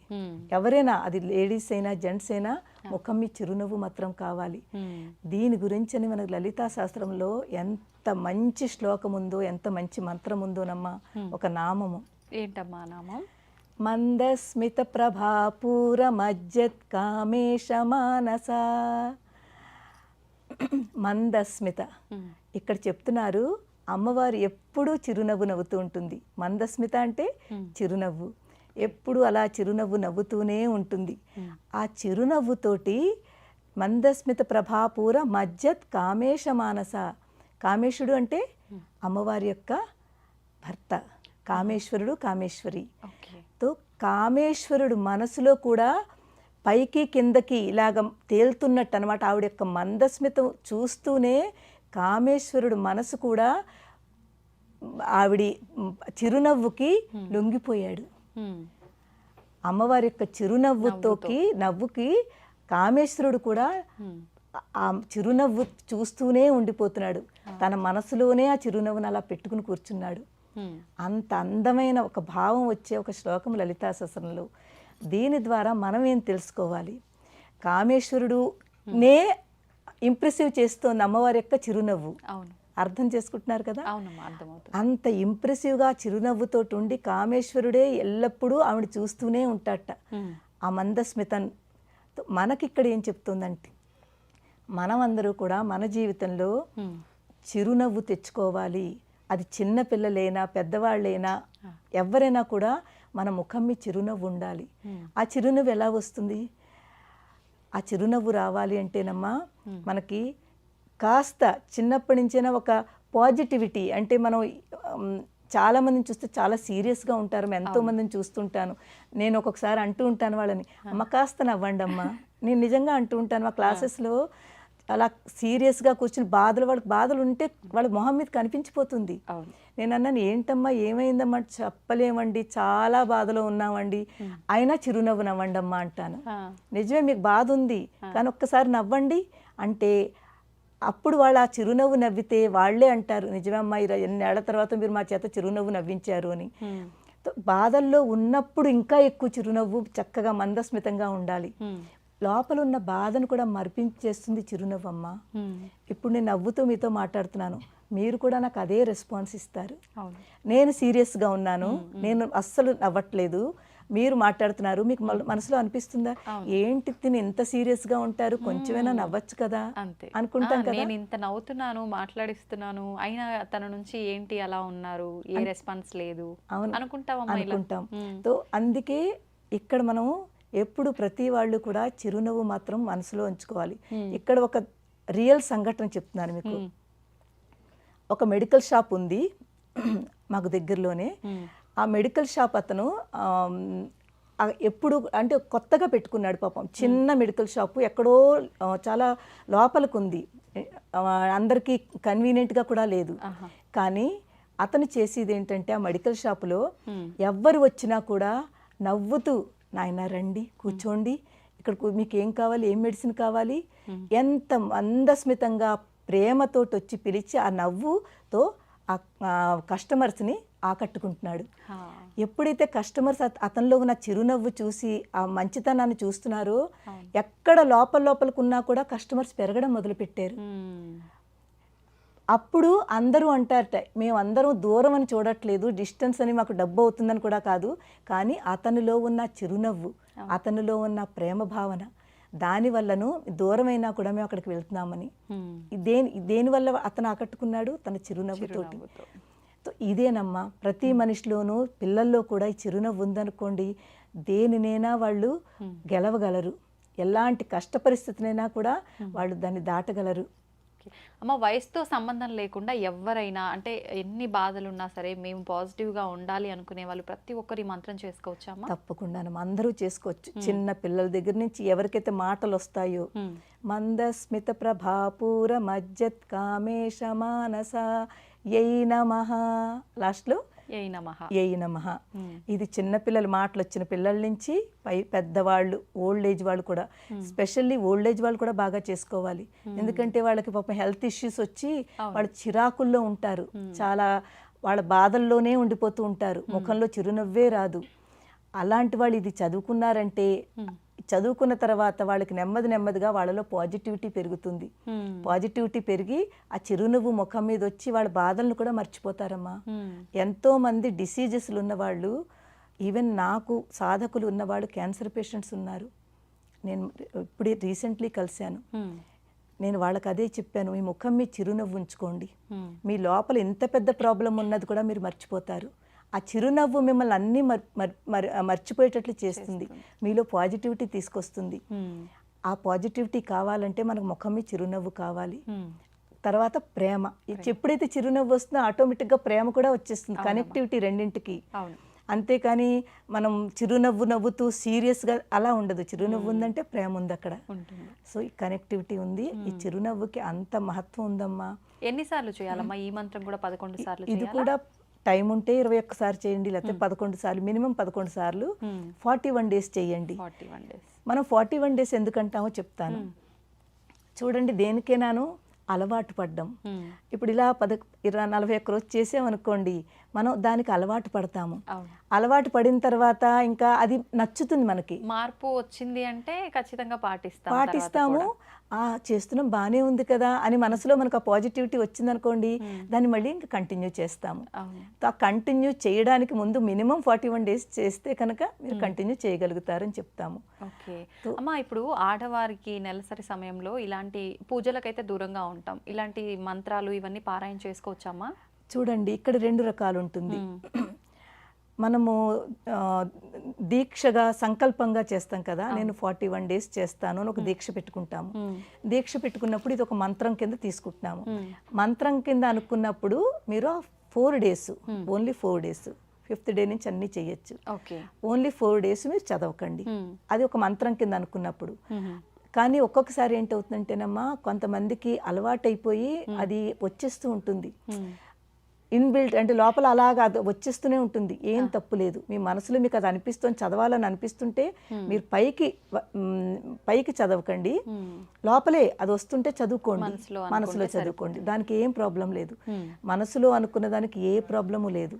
ఎవరైనా, అది లేడీస్ అయినా జెంట్స్ అయినా, ముఖం మీ చిరునవ్వు మాత్రం కావాలి. దీని గురించి అని మనకు లలితా శాస్త్రంలో ఎంత మంచి శ్లోకం ఉందో, ఎంత మంచి మంత్రం ఉందోనమ్మా. ఒక నామము. ఏంటమ్మా నామం? మందస్మిత ప్రభాపూర మజ్జత్ కామేశ మానస. మందస్మిత ఇక్కడ చెప్తున్నారు, అమ్మవారు ఎప్పుడూ చిరునవ్వు నవ్వుతూ ఉంటుంది. మందస్మిత అంటే చిరునవ్వు, ఎప్పుడు అలా చిరునవ్వు నవ్వుతూనే ఉంటుంది. ఆ చిరునవ్వుతోటి మందస్మిత ప్రభాపూర మజ్జత్ కామేశ మానస. కామేశుడు అంటే అమ్మవారి యొక్క భర్త, కామేశ్వరుడు కామేశ్వరి. తో కామేశ్వరుడు మనసులో కూడా పైకి కిందకి ఇలాగ తేలుతున్నట్టు అనమాట. ఆవిడ యొక్క మందస్మితం చూస్తూనే కామేశ్వరుడు మనసు కూడా ఆవిడ చిరునవ్వుకి లొంగిపోయాడు. అమ్మవారి యొక్క నవ్వుకి కామేశ్వరుడు కూడా ఆ చిరునవ్వు చూస్తూనే ఉండిపోతున్నాడు. తన మనసులోనే ఆ చిరునవ్వును అలా పెట్టుకుని కూర్చున్నాడు. అంత అందమైన ఒక భావం వచ్చే ఒక శ్లోకం లలితా సహస్రంలో. దీని ద్వారా మనం ఏం తెలుసుకోవాలి? కామేశ్వరుడునే ఇంప్రెసివ్ చేస్తోంది అమ్మవారి యొక్క చిరునవ్వు. అవును, అర్థం చేసుకుంటున్నారు కదా? అవునమ్మా, అర్థమవుతుంది. అంత ఇంప్రెసివ్గా చిరునవ్వుతో ఉండి కామేశ్వరుడే ఎల్లప్పుడూ ఆవిడ చూస్తూనే ఉంటాడట. ఆ మందస్మితం మనకిక్కడ ఏం చెప్తుందంటే, మనమందరూ కూడా మన జీవితంలో చిరునవ్వు తెచ్చుకోవాలి. అది చిన్న పిల్లలైనా పెద్దవాళ్ళైనా ఎవరైనా కూడా మన ముఖం మీద చిరునవ్వు ఉండాలి. ఆ చిరునవ్వు ఎలా వస్తుంది? ఆ చిరునవ్వు రావాలి అంటేనమ్మా మనకి కాస్త చిన్నప్పటి నుంచైనా ఒక పాజిటివిటీ. అంటే మనం చాలామందిని చూస్తే చాలా సీరియస్గా ఉంటారు. ఎంతోమందిని చూస్తుంటాను. నేను ఒక్కొక్కసారి అంటూ ఉంటాను వాళ్ళని, అమ్మ కాస్త నవ్వండి అమ్మ. నేను నిజంగా అంటూ ఉంటాను. మా క్లాసెస్లో అలా సీరియస్గా కూర్చుని వాళ్ళకి బాధలు ఉంటే వాళ్ళ మొహం మీద కనిపించిపోతుంది. నేను అన్నాను, ఏంటమ్మా ఏమైందమ్మా? చెప్పలేమండి, చాలా బాధలో ఉన్నామండి, అయినా చిరునవ్వు నవ్వండి అమ్మా అంటాను. నిజమే, మీకు బాధ ఉంది కానీ ఒక్కసారి నవ్వండి అంటే అప్పుడు వాళ్ళు ఆ చిరునవ్వు నవ్వితే వాళ్ళే అంటారు, నిజమే అమ్మా, ఎన్నేళ్ల తర్వాత మీరు మా చేత చిరునవ్వు నవ్వించారు అని. బాధల్లో ఉన్నప్పుడు ఇంకా ఎక్కువ చిరునవ్వు చక్కగా మందస్మితంగా ఉండాలి. లోపల ఉన్న బాధను కూడా మరిపించేస్తుంది చిరునవ్వు అమ్మ. ఇప్పుడు నేను నవ్వుతూ మీతో మాట్లాడుతున్నాను, మీరు కూడా నాకు అదే రెస్పాన్స్ ఇస్తారు. నేను సీరియస్గా ఉన్నాను, నేను అస్సలు నవ్వట్లేదు, మీరు మాట్లాడుతున్నారు, మీకు మనసులో అనిపిస్తుందా ఏంటి తిని ఇంత సీరియస్గా ఉంటారు, కొంచెమైనా నవ్వచ్చు కదా అనుకుంటాం కదా. నేను ఇంత నవ్వుతున్నాను, మాట్లాడిస్తున్నాను, అయినా తన నుంచి ఏంటి అలా ఉన్నారు, ఏ రెస్పాన్స్ లేదు అనుకుంటాం. తో అందుకే ఇక్కడ మనం ఎప్పుడు ప్రతి వాళ్ళు కూడా చిరునవ్వు మాత్రం మనసులో ఉంచుకోవాలి. ఇక్కడ ఒక రియల్ సంఘటన చెప్తున్నాను మీకు. ఒక మెడికల్ షాప్ ఉంది మాకు దగ్గరలోనే. ఆ మెడికల్ షాప్ అతను ఎప్పుడు అంటే కొత్తగా పెట్టుకున్నాడు పాపం. చిన్న మెడికల్ షాపు ఎక్కడో చాలా లోపలికి ఉంది, అందరికీ కన్వీనియంట్గా కూడా లేదు. కానీ అతను చేసేది ఏంటంటే ఆ మెడికల్ షాపులో ఎవ్వరు వచ్చినా కూడా నవ్వుతూ, నాయన రండి కూర్చోండి, ఇక్కడ మీకు ఏం కావాలి, ఏం మెడిసిన్ కావాలి, ఎంత మందస్మితంగా ప్రేమతోటి వచ్చి పిలిచి ఆ నవ్వుతో ఆ కస్టమర్స్ని ఆకట్టుకుంటున్నాడు. ఎప్పుడైతే కస్టమర్స్ అతనిలో ఉన్న చిరునవ్వు చూసి ఆ మంచితనాన్ని చూస్తున్నారో ఎక్కడ లోపలకున్నా కూడా కస్టమర్స్ పెరగడం మొదలుపెట్టారు. అప్పుడు అందరూ అంటారట, మేమందరం దూరం అని చూడట్లేదు, డిస్టెన్స్ అని మాకు డబ్బు అవుతుందని కూడా కాదు, కానీ అతనిలో ఉన్న చిరునవ్వు, అతనిలో ఉన్న ప్రేమ భావన, దానివల్లను దూరమైనా కూడా మేము అక్కడికి వెళ్తున్నామని. దేనివల్ల అతను ఆకట్టుకున్నాడు? తన చిరునవ్వుతోటి. ఇదేనమ్మా ప్రతి మనిషిలోనూ, పిల్లల్లో కూడా ఈ చిరునవ్వు ఉందనుకోండి, దేనినైనా వాళ్ళు గెలవగలరు. ఎలాంటి కష్ట పరిస్థితినైనా కూడా వాళ్ళు దాన్ని దాటగలరు. అమ్మ, వయసుతో సంబంధం లేకుండా ఎవరైనా, అంటే ఎన్ని బాధలు ఉన్నా సరే మేము పాజిటివ్గా ఉండాలి అనుకునే వాళ్ళు ప్రతి ఒక్కరి మంత్రం చేసుకోవచ్చా అమ్మ? తప్పకుండా అందరూ చేసుకోవచ్చు. చిన్న పిల్లల దగ్గర నుంచి ఎవరికైతే మాటలు వస్తాయో, మందస్మిత ప్రభాపూర మజ్జత్ కామేశ మానస యై నమః, లాస్ట్లో యై నమః. ఇది చిన్నపిల్లలు మాటలు వచ్చిన పిల్లల నుంచి పెద్దవాళ్ళు, ఓల్డ్ ఏజ్ వాళ్ళు కూడా, స్పెషల్లీ ఓల్డ్ ఏజ్ వాళ్ళు కూడా బాగా చేసుకోవాలి. ఎందుకంటే వాళ్ళకి పాపం హెల్త్ ఇష్యూస్ వచ్చి వాళ్ళు చిరాకుల్లో ఉంటారు, చాలా వాళ్ళ బాధల్లోనే ఉండిపోతూ ఉంటారు, ముఖంలో చిరునవ్వే రాదు. అలాంటి వాళ్ళు ఇది చదువుకున్నారంటే చదువుకున్న తర్వాత వాళ్ళకి నెమ్మదిగా వాళ్ళలో పాజిటివిటీ పెరుగుతుంది. పాజిటివిటీ పెరిగి ఆ చిరునవ్వు ముఖం మీద వచ్చి వాళ్ళ బాధలను కూడా మర్చిపోతారమ్మా. ఎంతో మంది డిసీజెస్లు ఉన్నవాళ్ళు, ఈవెన్ నాకు సాధకులు ఉన్నవాళ్ళు క్యాన్సర్ పేషెంట్స్ ఉన్నారు. నేను ఇప్పుడే రీసెంట్లీ కలిశాను. నేను వాళ్ళకి అదే చెప్పాను, మీ ముఖం మీ చిరునవ్వు ఉంచుకోండి, మీ లోపల ఎంత పెద్ద ప్రాబ్లం ఉన్నది కూడా మీరు మర్చిపోతారు. ఆ చిరునవ్వు మిమ్మల్ని అన్నీ మర్చిపోయేటట్లు చేస్తుంది, మీలో పాజిటివిటీ తీసుకొస్తుంది. ఆ పాజిటివిటీ కావాలంటే మనకు ముఖం మీ చిరునవ్వు కావాలి. తర్వాత ప్రేమ, ఎప్పుడైతే చిరునవ్వు వస్తుందో ఆటోమేటిక్గా ప్రేమ కూడా వచ్చేస్తుంది, కనెక్టివిటీ రెండింటికి. అంతేకాని మనం చిరునవ్వు నవ్వుతూ సీరియస్గా అలా ఉండదు. చిరునవ్వు ఉందంటే ప్రేమ ఉంది అక్కడ. సో ఈ కనెక్టివిటీ ఉంది. ఈ చిరునవ్వుకి అంత మహత్వం ఉందమ్మా. ఎన్నిసార్లు చేయాలమ్మా ఈ మంత్రం కూడా? 11 సార్లు. ఇది కూడా టైం ఉంటే 21 సార్లు చేయండి, లేకపోతే 11 సార్లు, మినిమం 11 సార్లు 41 డేస్ చేయండి. మనం 41 డేస్ ఎందుకంటామో చెప్తాను. చూడండి, దేనికైనాను అలవాటు పడ్డం. ఇప్పుడు ఇలా 41 రోజు చేసామనుకోండి, మనం దానికి అలవాటు పడతాము. అలవాటు పడిన తర్వాత ఇంకా అది నచ్చుతుంది, మనకి మార్పు వచ్చింది అంటే ఖచ్చితంగా పాటిస్తాము. చేస్తున్నాం బాగానే ఉంది కదా అని మనసులో మనకు ఆ పాజిటివిటీ వచ్చిందనుకోండి, దాన్ని మళ్ళీ ఇంకా కంటిన్యూ చేస్తాము. ఆ కంటిన్యూ చేయడానికి ముందు మినిమం 41 డేస్ చేస్తే కనుక మీరు కంటిన్యూ చేయగలుగుతారని చెప్తాము. ఓకే అమ్మా, ఇప్పుడు ఆడవారికి నెలసరి సమయంలో ఇలాంటి పూజలకైతే దూరంగా ఉంటాం, ఇలాంటి మంత్రాలు ఇవన్నీ పారాయణ చేసుకోవచ్చమ్మా? చూడండి, ఇక్కడ 2 రకాలు ఉంటుంది. మనము దీక్షగా సంకల్పంగా చేస్తాం కదా, నేను 41 డేస్ చేస్తాను అని ఒక దీక్ష పెట్టుకుంటాము. దీక్ష పెట్టుకున్నప్పుడు ఇది ఒక మంత్రం కింద తీసుకుంటున్నాము. మంత్రం కింద అనుకున్నప్పుడు మీరు 4 days, only 4 days, 5th day నుంచి అన్నీ చేయొచ్చు. ఓన్లీ 4 డేస్ మీరు చదవకండి, అది ఒక మంత్రం కింద అనుకున్నప్పుడు. కానీ ఒక్కొక్కసారి ఏంటవుతుందంటేనమ్మా, కొంతమందికి అలవాటైపోయి అది వచ్చేస్తూ ఉంటుంది, ఇన్బిల్ట్ అంటే లోపల అలాగా వచ్చేస్తూనే ఉంటుంది. ఏం తప్పు లేదు, మీ మనసులో మీకు అది అనిపిస్తుంది, చదవాలని అనిపిస్తుంటే మీరు పైకి చదవకండి, లోపలే అది వస్తుంటే చదువుకోండి, మనసులో చదువుకోండి, దానికి ఏం ప్రాబ్లం లేదు. మనసులో అనుకున్న దానికి ఏ ప్రాబ్లము లేదు.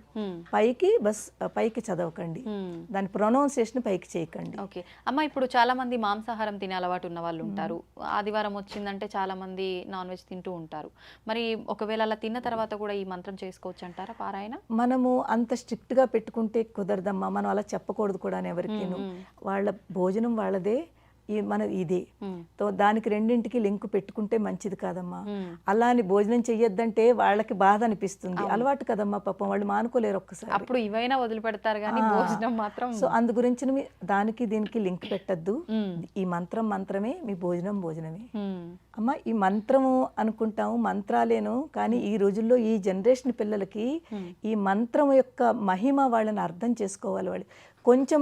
పైకి చదవకండి, దాని ప్రొనౌన్సియేషన్ పైకి చేయకండి. ఓకే అమ్మ, ఇప్పుడు చాలా మంది మాంసాహారం తినే అలవాటు ఉన్న వాళ్ళు ఉంటారు. ఆదివారం వచ్చిందంటే చాలా మంది నాన్ వెజ్ తింటూ ఉంటారు. మరి ఒకవేళ అలా తిన్న తర్వాత కూడా ఈ మంత్రం చేసుకోవచ్చు అంటారా పారాయణ? మనము అంత స్ట్రిక్ట్ గా పెట్టుకుంటే కుదరదమ్మా, మనం అలా చెప్పకూడదు కూడా ఎవరికి. వాళ్ళ భోజనం వాళ్ళదే, మన ఇదే, దానికి రెండింటికి లింక్ పెట్టుకుంటే మంచిది కాదమ్మా. అలా అని భోజనం చెయ్యొద్దంటే వాళ్ళకి బాధ అనిపిస్తుంది, అలవాటు కదమ్మా, పాపం వాళ్ళు మానుకోలేరు ఒక్కసారి. అప్పుడు ఇవైనా వదిలిపెడతారు కానీ భోజనం మాత్రం. సో అందు గురించి దానికి దీనికి లింక్ పెట్టద్దు. ఈ మంత్రమే, మీ భోజనమే. అమ్మ, ఈ మంత్రము అనుకుంటాము, మంత్రాలేను, కానీ ఈ రోజుల్లో ఈ జనరేషన్ పిల్లలకి ఈ మంత్రం యొక్క మహిమ వాళ్ళని అర్థం చేసుకోవాలి. వాళ్ళు కొంచెం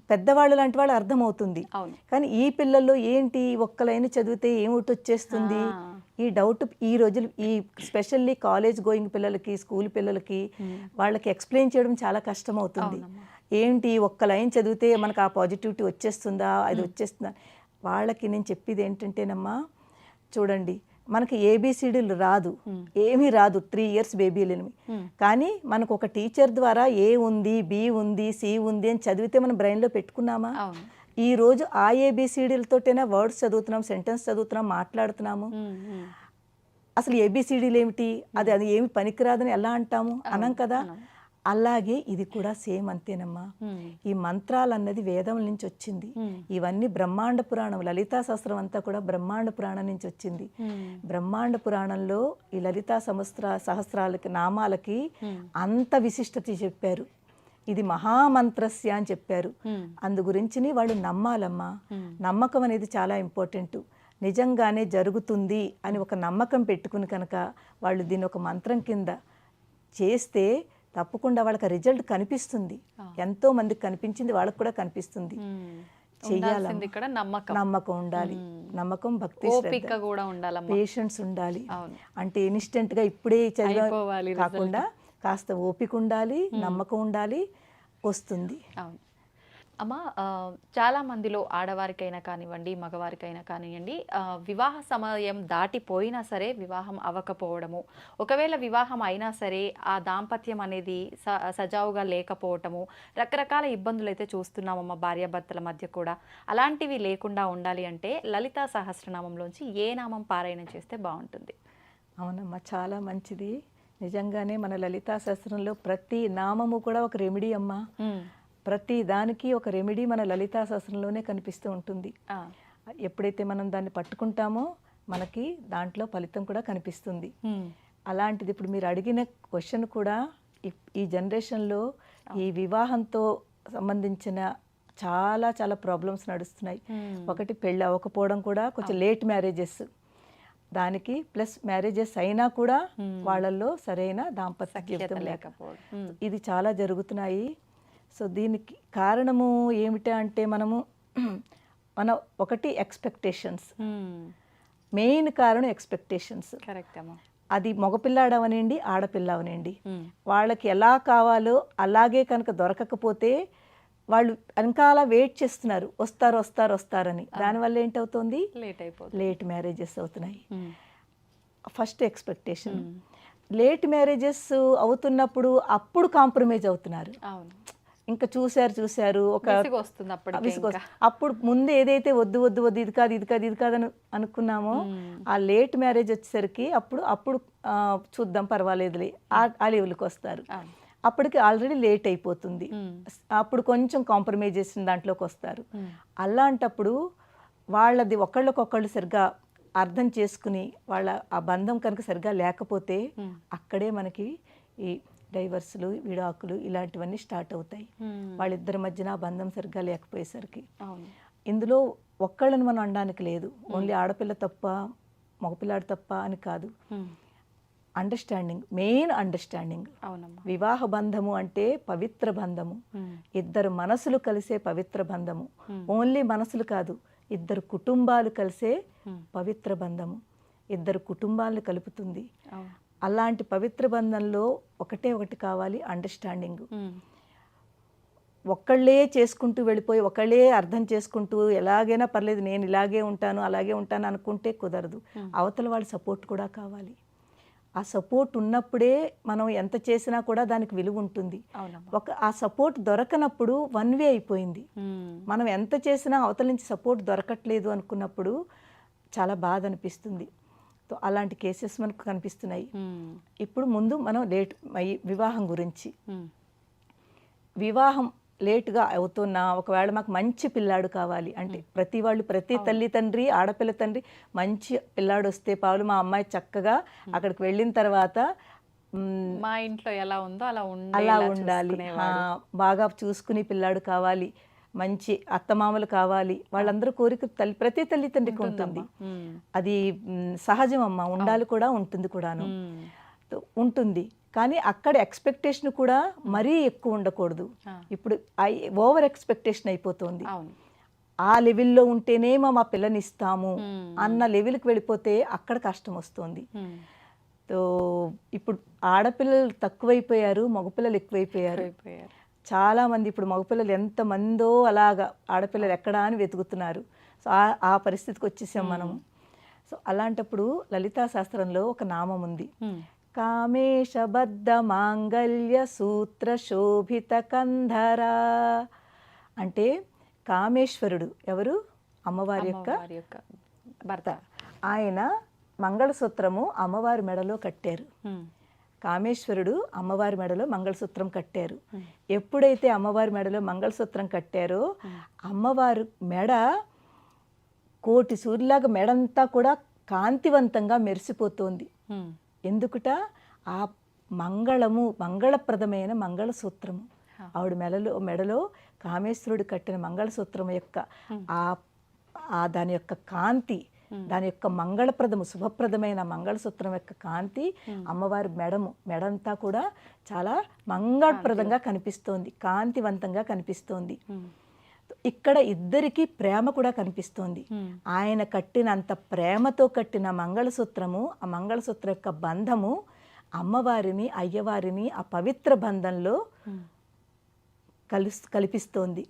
పెద్దవాళ్ళు లాంటి వాళ్ళు అర్థమవుతుంది, కానీ ఈ పిల్లల్లో ఏంటి ఒక్క లైన్ చదివితే ఏమిటి వచ్చేస్తుంది, ఈ డౌట్ ఈ రోజులు ఈ స్పెషల్లీ కాలేజ్ గోయింగ్ పిల్లలకి, స్కూల్ పిల్లలకి వాళ్ళకి ఎక్స్ప్లెయిన్ చేయడం చాలా కష్టం అవుతుంది. ఏంటి ఒక్క లైన్ చదివితే మనకు ఆ పాజిటివిటీ వచ్చేస్తుందా, అది వచ్చేస్తుందా? వాళ్ళకి నేను చెప్పేది ఏంటంటేనమ్మా, చూడండి, మనకి ఏబిసిడీలు రాదు, ఏమీ రాదు, 3 years బేబీలని. కానీ మనకు ఒక టీచర్ ద్వారా ఏ ఉంది, బి ఉంది, సి ఉంది అని చదివితే మనం బ్రెయిన్లో పెట్టుకున్నామా? ఈ రోజు ఆ ఏబిసిడీలతోటైనా వర్డ్స్ చదువుతున్నాం, సెంటెన్స్ చదువుతున్నాం, మాట్లాడుతున్నాము. అసలు ఏబిసిడీలు ఏమిటి, అది ఏమి పనికిరాదని ఎలా అంటాము? అనం కదా. అలాగే ఇది కూడా సేమ్ అంతేనమ్మా. ఈ మంత్రాలు అన్నది వేదం నుంచి వచ్చింది. ఇవన్నీ బ్రహ్మాండ పురాణం, లలితా సహస్రం అంతా కూడా బ్రహ్మాండ పురాణం నుంచి వచ్చింది. బ్రహ్మాండ పురాణంలో ఈ లలితా సహస్రాలకి నామాలకి అంత విశిష్టత చెప్పారు. ఇది మహామంత్రస్య అని చెప్పారు. అందు గురించి వాళ్ళు నమ్మాలమ్మా. నమ్మకం అనేది చాలా ఇంపార్టెంట్. నిజంగానే జరుగుతుంది అని ఒక నమ్మకం పెట్టుకుని కనుక వాళ్ళు దీన్ని ఒక మంత్రం కింద చేస్తే తప్పకుండా వాళ్ళకి రిజల్ట్ కనిపిస్తుంది. ఎంతో మందికి కనిపించింది, వాళ్ళకి కూడా కనిపిస్తుంది. చెయ్యాలి, నమ్మకం ఉండాలి, నమ్మకం, భక్తి, పేషెన్స్ ఉండాలి. అంటే ఇన్స్టెంట్ గా ఇప్పుడే చదివాలి కాకుండా కాస్త ఓపిక ఉండాలి, నమ్మకం ఉండాలి, వస్తుంది. అమ్మ, చాలా మందిలో ఆడవారికైనా కానివ్వండి, మగవారికైనా కానివ్వండి, వివాహ సమయం దాటిపోయినా సరే వివాహం అవ్వకపోవడము, ఒకవేళ వివాహం అయినా సరే ఆ దాంపత్యం అనేది సజావుగా లేకపోవటము, రకరకాల ఇబ్బందులు అయితే చూస్తున్నామమ్మ భార్యాభర్తల మధ్య కూడా. అలాంటివి లేకుండా ఉండాలి అంటే లలితా సహస్రనామంలోంచి ఏ నామం పారాయణం చేస్తే బాగుంటుంది? అవునమ్మా, చాలా మంచిది. నిజంగానే మన లలితా శాస్త్రంలో ప్రతి నామము కూడా ఒక రెమెడీ అమ్మా. ప్రతి దానికి ఒక రెమెడీ మన లలితా శాస్త్రంలోనే కనిపిస్తూ ఉంటుంది. ఎప్పుడైతే మనం దాన్ని పట్టుకుంటామో మనకి దాంట్లో ఫలితం కూడా కనిపిస్తుంది. అలాంటిది ఇప్పుడు మీరు అడిగిన క్వశ్చన్ కూడా ఈ జనరేషన్లో ఈ వివాహంతో సంబంధించిన చాలా చాలా ప్రాబ్లమ్స్ నడుస్తున్నాయి. ఒకటి పెళ్ళి అవ్వకపోవడం కూడా, కొంచెం లేట్ మ్యారేజెస్, దానికి ప్లస్ మ్యారేజెస్ అయినా కూడా వాళ్ళల్లో సరైన దాంపత్య జీవితం లేకపోవడం, ఇది చాలా జరుగుతున్నాయి. సో దీనికి కారణము ఏమిటా అంటే మన ఒకటి ఎక్స్పెక్టేషన్స్, మెయిన్ కారణం ఎక్స్పెక్టేషన్స్. కరెక్ట్ అమ్మా. అది మగపిల్లాడు అవనండి, ఆడపిల్ల అవనండి, వాళ్ళకి ఎలా కావాలో అలాగే కనుక దొరకకపోతే వాళ్ళు వెనకాల వెయిట్ చేస్తున్నారు, వస్తారని. దానివల్ల ఏంటవుతుంది? లేట్ మ్యారేజెస్ అవుతున్నాయి. First expectation. లేట్ మ్యారేజెస్ అవుతున్నప్పుడు అప్పుడు కాంప్రమైజ్ అవుతున్నారు. ఇంకా చూశారు ఒక అప్పుడు ముందు ఏదైతే వద్దు ఇది కాదు అని అనుకున్నామో, ఆ లేట్ మ్యారేజ్ వచ్చేసరికి అప్పుడు చూద్దాం పర్వాలేదులే ఆ లెవెల్కి వస్తారు. అప్పటికి ఆల్రెడీ లేట్ అయిపోతుంది. అప్పుడు కొంచెం కాంప్రమైజ్ చేసిన దాంట్లోకి వస్తారు. అలాంటప్పుడు వాళ్ళది ఒకళ్ళకొకళ్ళు సరిగ్గా అర్థం చేసుకుని వాళ్ళ ఆ బంధం కనుక సరిగ్గా లేకపోతే అక్కడే మనకి ఈ డైవర్స్లు, విడాకులు ఇలాంటివన్నీ స్టార్ట్ అవుతాయి. వాళ్ళిద్దరి మధ్యన ఆ బంధం సరిగ్గా లేకపోయేసరికి. ఇందులో ఒక్కళ్ళని మనం అనడానికి లేదు, ఓన్లీ ఆడపిల్ల తప్ప మగపిల్లాడు తప్ప అని కాదు. Understanding, main understanding. వివాహ బంధము అంటే పవిత్ర బంధము, ఇద్దరు మనసులు కలిసే పవిత్ర బంధము. ఓన్లీ మనసులు కాదు, ఇద్దరు కుటుంబాలు కలిసే పవిత్ర బంధము, ఇద్దరు కుటుంబాలను కలుపుతుంది. అలాంటి పవిత్ర బంధంలో ఒకటి కావాలి, అండర్స్టాండింగ్. ఒక్కళ్ళే చేసుకుంటూ వెళ్ళిపోయి ఒకళ్ళే అర్థం చేసుకుంటూ ఎలాగైనా పర్లేదు నేను ఇలాగే ఉంటాను అలాగే ఉంటాను అనుకుంటే కుదరదు. అవతల వాళ్ళ సపోర్ట్ కూడా కావాలి. ఆ సపోర్ట్ ఉన్నప్పుడే మనం ఎంత చేసినా కూడా దానికి విలువ ఉంటుంది. ఆ సపోర్ట్ దొరకనప్పుడు వన్ వే అయిపోయింది. మనం ఎంత చేసినా అవతల నుంచి సపోర్ట్ దొరకట్లేదు అనుకున్నప్పుడు చాలా బాధ అనిపిస్తుంది. అలాంటి కేసెస్ మనకు కనిపిస్తున్నాయి. ఇప్పుడు ముందు మనం వివాహం గురించి, వివాహం లేట్గా అవుతున్నా ఒకవేళ మాకు మంచి పిల్లాడు కావాలి అంటే ప్రతి తల్లి తండ్రి, ఆడపిల్ల తండ్రి మంచి పిల్లాడు వస్తే పావులు మా అమ్మాయి చక్కగా అక్కడికి వెళ్ళిన తర్వాత మా ఇంట్లో ఎలా ఉందో అలా ఉండాలి, బాగా చూసుకుని పిల్లాడు కావాలి, మంచి అత్తమామలు కావాలి, వాళ్ళందరూ కోరిక ప్రతి తల్లి తండ్రికి ఉంటుంది. అది సహజం అమ్మ, ఉండాలి కూడా, ఉంటుంది కూడాను ఉంటుంది. కానీ అక్కడ ఎక్స్పెక్టేషన్ కూడా మరీ ఎక్కువ ఉండకూడదు. ఇప్పుడు ఓవర్ ఎక్స్పెక్టేషన్ అయిపోతుంది. ఆ లెవెల్లో ఉంటేనేమో మా పిల్లని ఇస్తాము అన్న లెవెల్కి వెళ్ళిపోతే అక్కడ కష్టం వస్తుంది. ఇప్పుడు ఆడపిల్లలు తక్కువైపోయారు, మగపిల్లలు ఎక్కువైపోయారు. చాలా మంది ఇప్పుడు మగపిల్లలు ఎంతమందో అలాగా ఆడపిల్లలు ఎక్కడా అని వెతుకుతున్నారు. సో ఆ పరిస్థితికి వచ్చేసాం మనము. సో అలాంటప్పుడు లలితా శాస్త్రంలో ఒక నామం ఉంది, కామేశబద్ధ మాంగళ్య సూత్ర శోభిత కంధర. అంటే కామేశ్వరుడు ఎవరు? అమ్మవారి యొక్క భర్త. ఆయన మంగళసూత్రము అమ్మవారి మెడలో కట్టారు. కామేశ్వరుడు అమ్మవారి మెడలో మంగళసూత్రం కట్టారు. ఎప్పుడైతే అమ్మవారి మెడలో మంగళసూత్రం కట్టారో అమ్మవారి మెడ కోటి సూర్యులాగా మెడంతా కూడా కాంతివంతంగా మెరిసిపోతోంది. ఎందుకుట? ఆ మంగళప్రదమైన మంగళసూత్రము ఆవిడ మెడలో కామేశ్వరుడు కట్టిన మంగళసూత్రం యొక్క దాని యొక్క కాంతి, దాని యొక్క మంగళప్రదము శుభప్రదమైన మంగళసూత్రం యొక్క కాంతి అమ్మవారి మెడంతా కూడా చాలా మంగళప్రదంగా కనిపిస్తోంది, కాంతివంతంగా కనిపిస్తోంది. ఇక్కడ ఇద్దరికి ప్రేమ కూడా కనిపిస్తోంది. ఆయన కట్టినంత ప్రేమతో కట్టిన మంగళసూత్రము, ఆ మంగళసూత్రం యొక్క బంధము అమ్మవారిని అయ్యవారిని ఆ పవిత్ర బంధంలో కల్పిస్తోంది.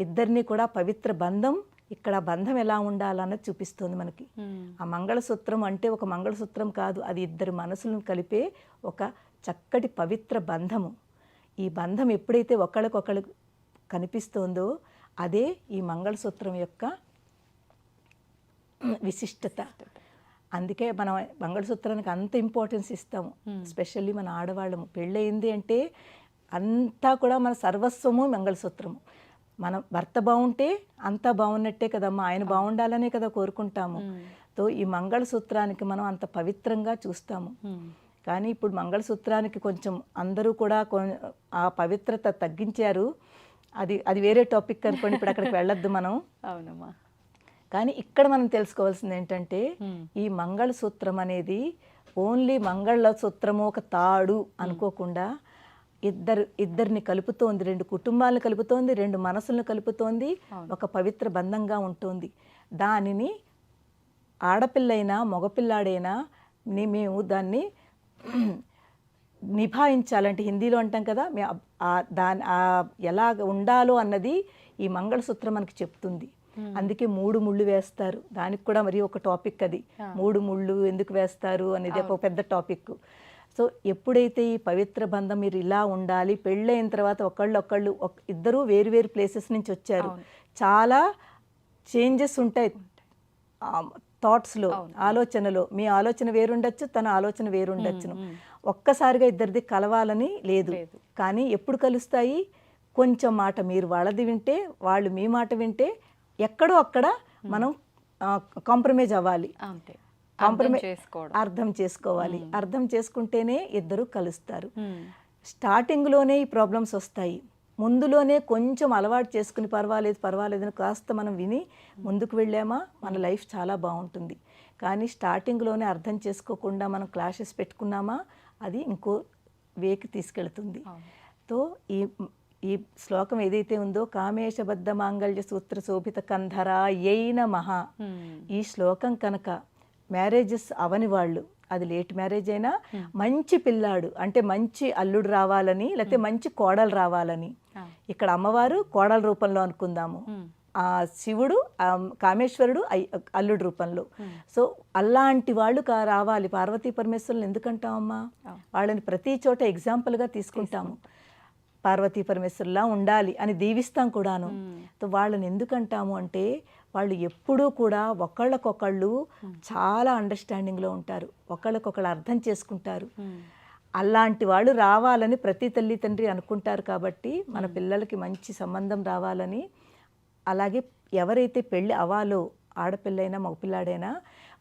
ఇద్దరిని కూడా పవిత్ర బంధం, ఇక్కడ బంధం ఎలా ఉండాలన్నది చూపిస్తోంది మనకి. ఆ మంగళసూత్రం అంటే ఒక మంగళసూత్రం కాదు, అది ఇద్దరు మనసులను కలిపే ఒక చక్కటి పవిత్ర బంధము. ఈ బంధం ఎప్పుడైతే ఒకళ్ళకొకళ్ళు కనిపిస్తోందో అదే ఈ మంగళసూత్రం యొక్క విశిష్టత. అందుకే మనం మంగళసూత్రానికి అంత ఇంపార్టెన్స్ ఇస్తాము. స్పెషల్లీ మన ఆడవాళ్ళము పెళ్ళయింది అంటే అంతా కూడా మన సర్వస్వము మంగళసూత్రము. మనం భర్త బాగుంటే అంతా బాగున్నట్టే కదమ్మా, ఆయన బాగుండాలనే కదా కోరుకుంటాము. తో ఈ మంగళసూత్రానికి మనం అంత పవిత్రంగా చూస్తాము. కానీ ఇప్పుడు మంగళసూత్రానికి కొంచెం అందరూ కూడా ఆ పవిత్రత తగ్గించారు. అది వేరే టాపిక్ అనుకోండి, ఇప్పుడు అక్కడికి వెళ్ళొద్దు మనం. అవునమ్మా. కానీ ఇక్కడ మనం తెలుసుకోవాల్సింది ఏంటంటే ఈ మంగళసూత్రం అనేది ఓన్లీ మంగళసూత్రము ఒక తాడు అనుకోకుండా ఇద్దరిని కలుపుతోంది, రెండు కుటుంబాలను కలుపుతోంది, రెండు మనసులను కలుపుతోంది, ఒక పవిత్ర బంధంగా ఉంటుంది. దానిని ఆడపిల్లైనా మగపిల్లాడైనా మేము దాన్ని నిభాయించాలంటే, హిందీలో అంటాం కదా, ఎలా ఉండాలో అన్నది ఈ మంగళసూత్రం మనకి చెప్తుంది. అందుకే 3 ముళ్ళు వేస్తారు. దానికి కూడా మరి ఒక టాపిక్ అది, 3 ముళ్ళు ఎందుకు వేస్తారు అనేది ఒక పెద్ద టాపిక్. సో ఎప్పుడైతే ఈ పవిత్ర బంధం మీరు ఇలా ఉండాలి, పెళ్ళైన తర్వాత ఒకళ్ళు ఇద్దరు వేరు వేరు ప్లేసెస్ నుంచి వచ్చారు, చాలా చేంజెస్ ఉంటాయి థాట్స్లో, ఆలోచనలో. మీ ఆలోచన వేరుండొచ్చు, తన ఆలోచన వేరుండొచ్చును. ఒక్కసారిగా ఇద్దరిది కలవాలని లేదు. కానీ ఎప్పుడు కలుస్తాయి? కొంచెం మాట మీరు వాళ్ళది వింటే, వాళ్ళు మీ మాట వింటే, ఎక్కడో అక్కడ మనం కాంప్రమైజ్ అవ్వాలి, అర్థం చేసుకోవాలి. అర్థం చేసుకుంటేనే ఇద్దరు కలుస్తారు. స్టార్టింగ్లోనే ఈ ప్రాబ్లమ్స్ వస్తాయి. ముందులోనే కొంచెం అలవాటు చేసుకుని పర్వాలేదని కాస్త మనం విని ముందుకు వెళ్ళామా మన లైఫ్ చాలా బాగుంటుంది. కానీ స్టార్టింగ్లోనే అర్థం చేసుకోకుండా మనం క్లాషెస్ పెట్టుకున్నామా అది ఇంకో వేకి తీసుకెళ్తుంది. తో ఈ శ్లోకం ఏదైతే ఉందో, కామేశబద్ధ మాంగళ్య సూత్ర శోభిత కంధరాయై నమః, ఈ శ్లోకం కనుక మ్యారేజెస్ అవని వాళ్ళు, అది లేట్ మ్యారేజ్ అయినా, మంచి పిల్లాడు అంటే మంచి అల్లుడు రావాలని, లేకపోతే మంచి కోడలు రావాలని, ఇక్కడ అమ్మవారు కోడల రూపంలో అనుకుందాము, ఆ శివుడు కామేశ్వరుడు అల్లుడు రూపంలో. సో అలాంటి వాళ్ళు రావాలి. పార్వతీ పరమేశ్వరులను ఎందుకంటామమ్మా? వాళ్ళని ప్రతి చోట ఎగ్జాంపుల్గా తీసుకుంటాము. పార్వతీ పరమేశ్వరులా ఉండాలి అని దీవిస్తాం కూడాను. సో వాళ్ళని ఎందుకంటాము అంటే వాళ్ళు ఎప్పుడూ కూడా ఒకళ్ళకొకళ్ళు చాలా అండర్స్టాండింగ్లో ఉంటారు, ఒకళ్ళకొకళ్ళు అర్థం చేసుకుంటారు. అలాంటి వాళ్ళు రావాలని ప్రతి తల్లి తండ్రి అనుకుంటారు. కాబట్టి మన పిల్లలకి మంచి సంబంధం రావాలని, అలాగే ఎవరైతే పెళ్ళి అవ్వాలో, ఆడపిల్లైనా మగపిల్లాడైనా,